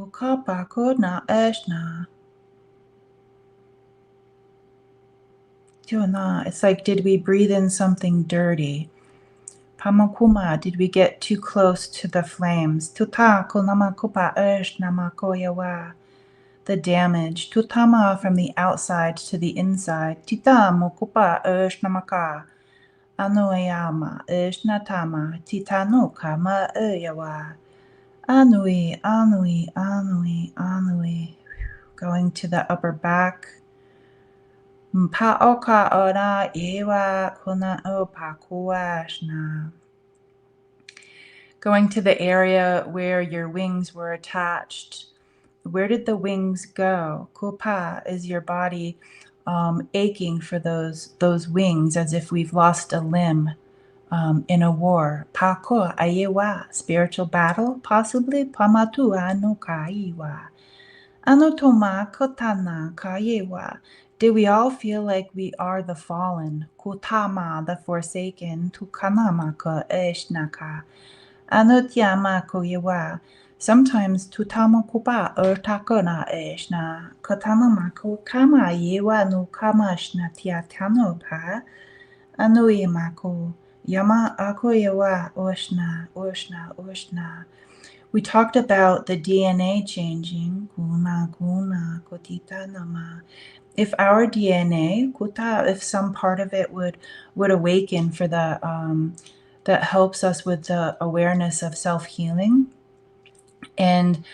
Kukapa kuna eshna. It's like, did we breathe in something dirty? Pamakuma, did we get too close to the flames? Tuta kunamakupa namakoyawa. The damage. Tutama from the outside to the inside. Tita mokupa namaka. Anuayama natama. Titanuka ma yawa. Anui, anui, anui, anui. Going to the upper back. Mpaoka ora ewa kuna o pakuashna. Going to the area where your wings were attached. Where did the wings go? Kupa is your body aching for those wings, as if we've lost a limb in a war. Pako ayewa, spiritual battle, possibly. Pamatu anu kaiwa. Anotoma kotana kayewa. Did we all feel like we are the fallen? Kutama, the forsaken. Tukanamaka eshnaka. Anutyama koyewa. Sometimes tutama kupa takona eshna. Katanama kama yewa no kamashna tiatano pa. Anuimako. Yama akoyewa oshna, oshna, oshna. We talked about the DNA changing. Kuna, kuna, kotita nama. If our DNA, kuta, if some part of it would awaken for the that helps us with the awareness of self-healing and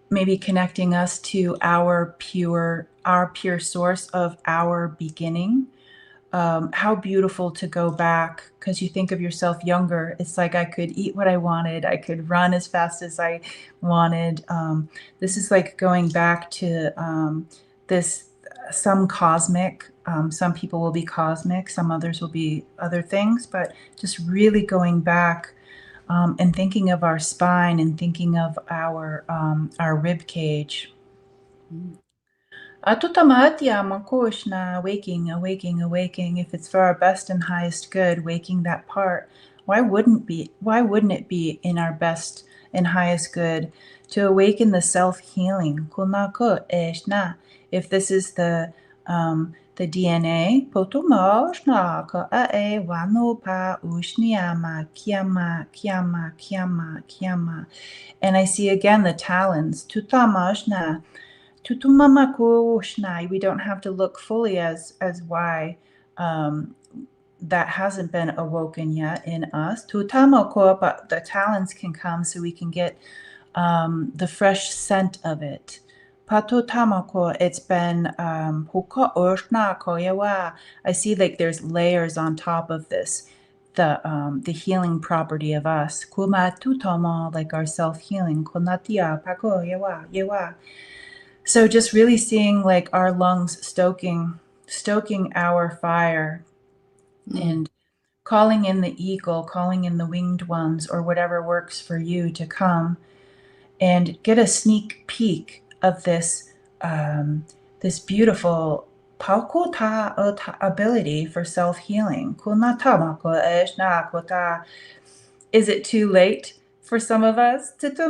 maybe connecting us to our pure source of our beginning. How beautiful to go back, because you think of yourself younger. It's like I could eat what I wanted. I could run as fast as I wanted. This is like going back to this, some cosmic. Some people will be cosmic. Some others will be other things. But just really going back and thinking of our spine and thinking of our rib cage. Atutamatia makoshna, waking, awaking, awaking. If it's for our best and highest good, waking that part. Why wouldn't it be in our best and highest good to awaken the self-healing? Kunako eshna. If this is the DNA, potumoshna ka ae wanopa ushniama kiama kiama kiama kiama. And I see again the talons. Tutamashna. We don't have to look fully as why that hasn't been awoken yet in us. But the talents can come so we can get the fresh scent of it. It's been I see like there's layers on top of this. The healing property of us. Like our self-healing. So just really seeing like our lungs stoking our fire and calling in the eagle, calling in the winged ones or whatever works for you to come and get a sneak peek of this this beautiful ability for self-healing. Is it too late for some of us? It's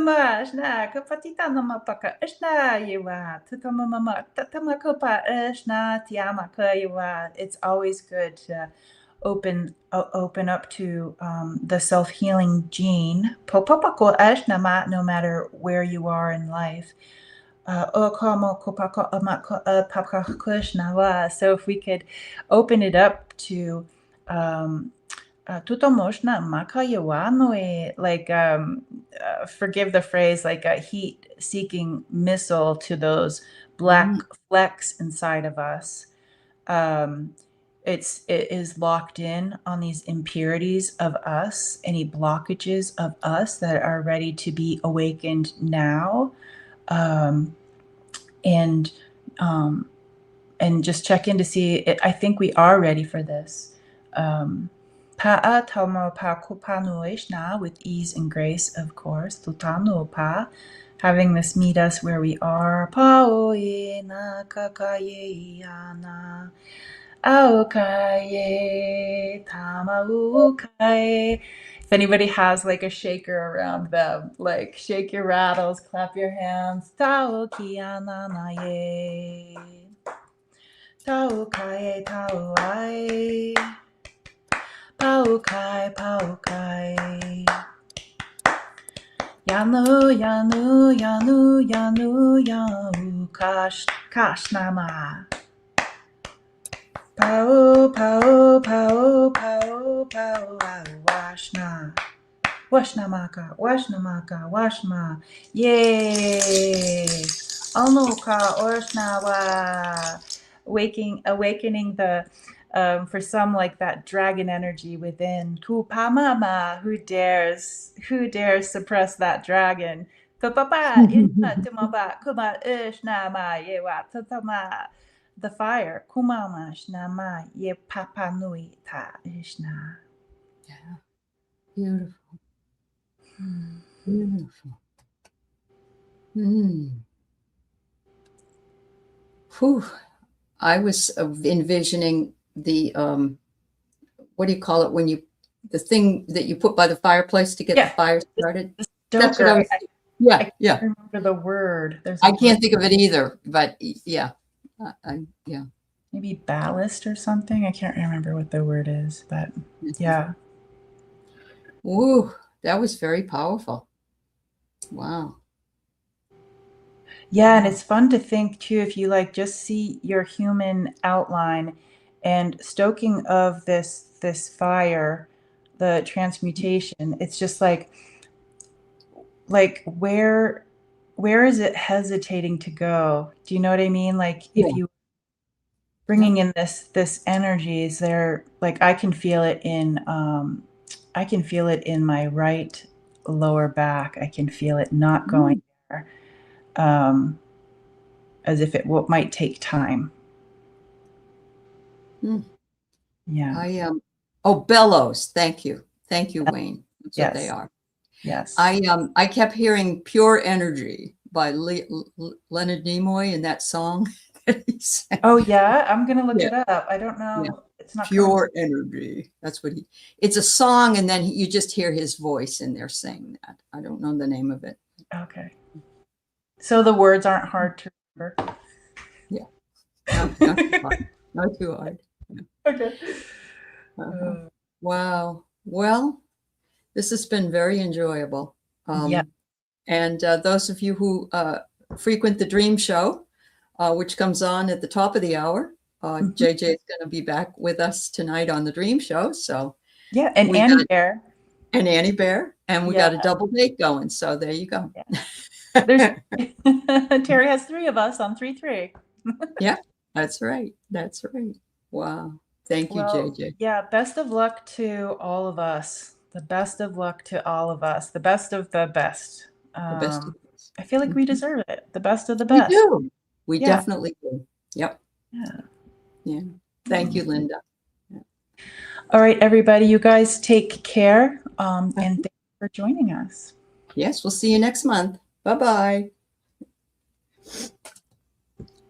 always good to open up to the self-healing gene, no matter where you are in life. So if we could open it up to like forgive the phrase, like a heat-seeking missile to those black flecks inside of us. It is locked in on these impurities of us, any blockages of us that are ready to be awakened now, and just check in to see it. I think we are ready for this. With ease and grace, of course. Having this meet us where we are. Aokaye, tamaukaye, If anybody has like a shaker around them, like shake your rattles, clap your hands. Tao kia na na ye. Tao kai tao ai. Pao kai. Yanu yanu yanu yanu yanu kash nama. Pao pao pao pao pao washna. Washnamaka, washnamaka, washma. Yay! Anuka oshnawa. Awakening the for some like that dragon energy within. Kupamama, who dares suppress that dragon? Kupapa, inna tumaba, kuma ishnama, yewa tatama. The fire, kumama shnama, ye papanui ta ishna. Yeah. Beautiful. Beautiful. Whew. I was envisioning the what do you call it when the thing that you put by the fireplace to get the fire started? That's what I was. I can't remember the word. I can't think of it either, but yeah, yeah. Maybe ballast or something. I can't remember what the word is, but yeah. Ooh, that was very powerful. Wow. Yeah, and it's fun to think too, if you like just see your human outline and stoking of this fire, the transmutation, it's just like where is it hesitating to go? Do you know what I mean? Like if you bringing in this energy, is there, like I can feel it in my right lower back. I can feel it not going there. As if it might take time. Yeah. Bellows. Thank you, Wayne. That's what they are. Yes. I kept hearing "Pure Energy" by Leonard Nimoy in that song that he sang. Oh yeah, I'm gonna look it up. I don't know. Yeah. It's not Pure Energy. That's what it's a song, and then you just hear his voice in there saying that. I don't know the name of it. Okay. So the words aren't hard to remember. Yeah. Not too hard. Not too hard. Okay. Wow. Well, this has been very enjoyable. Yeah. And those of you who frequent the Dream Show, which comes on at the top of the hour, JJ is going to be back with us tonight on the Dream Show. So yeah, and Annie Bear. And Annie Bear. And we got a double date going. So there you go. Yeah. Terry has 3 of us on 3-3. Yeah, that's right. That's right. Wow. Thank you, JJ. Yeah, best of luck to all of us. The best of luck to all of us. The best of the best. The best of the best. I feel like we deserve it. The best of the best. We do. We definitely do. Yep. Yeah. Thank you, Linda. Yeah. All right, everybody. You guys take care. And thank you for joining us. Yes, we'll see you next month. Bye-bye.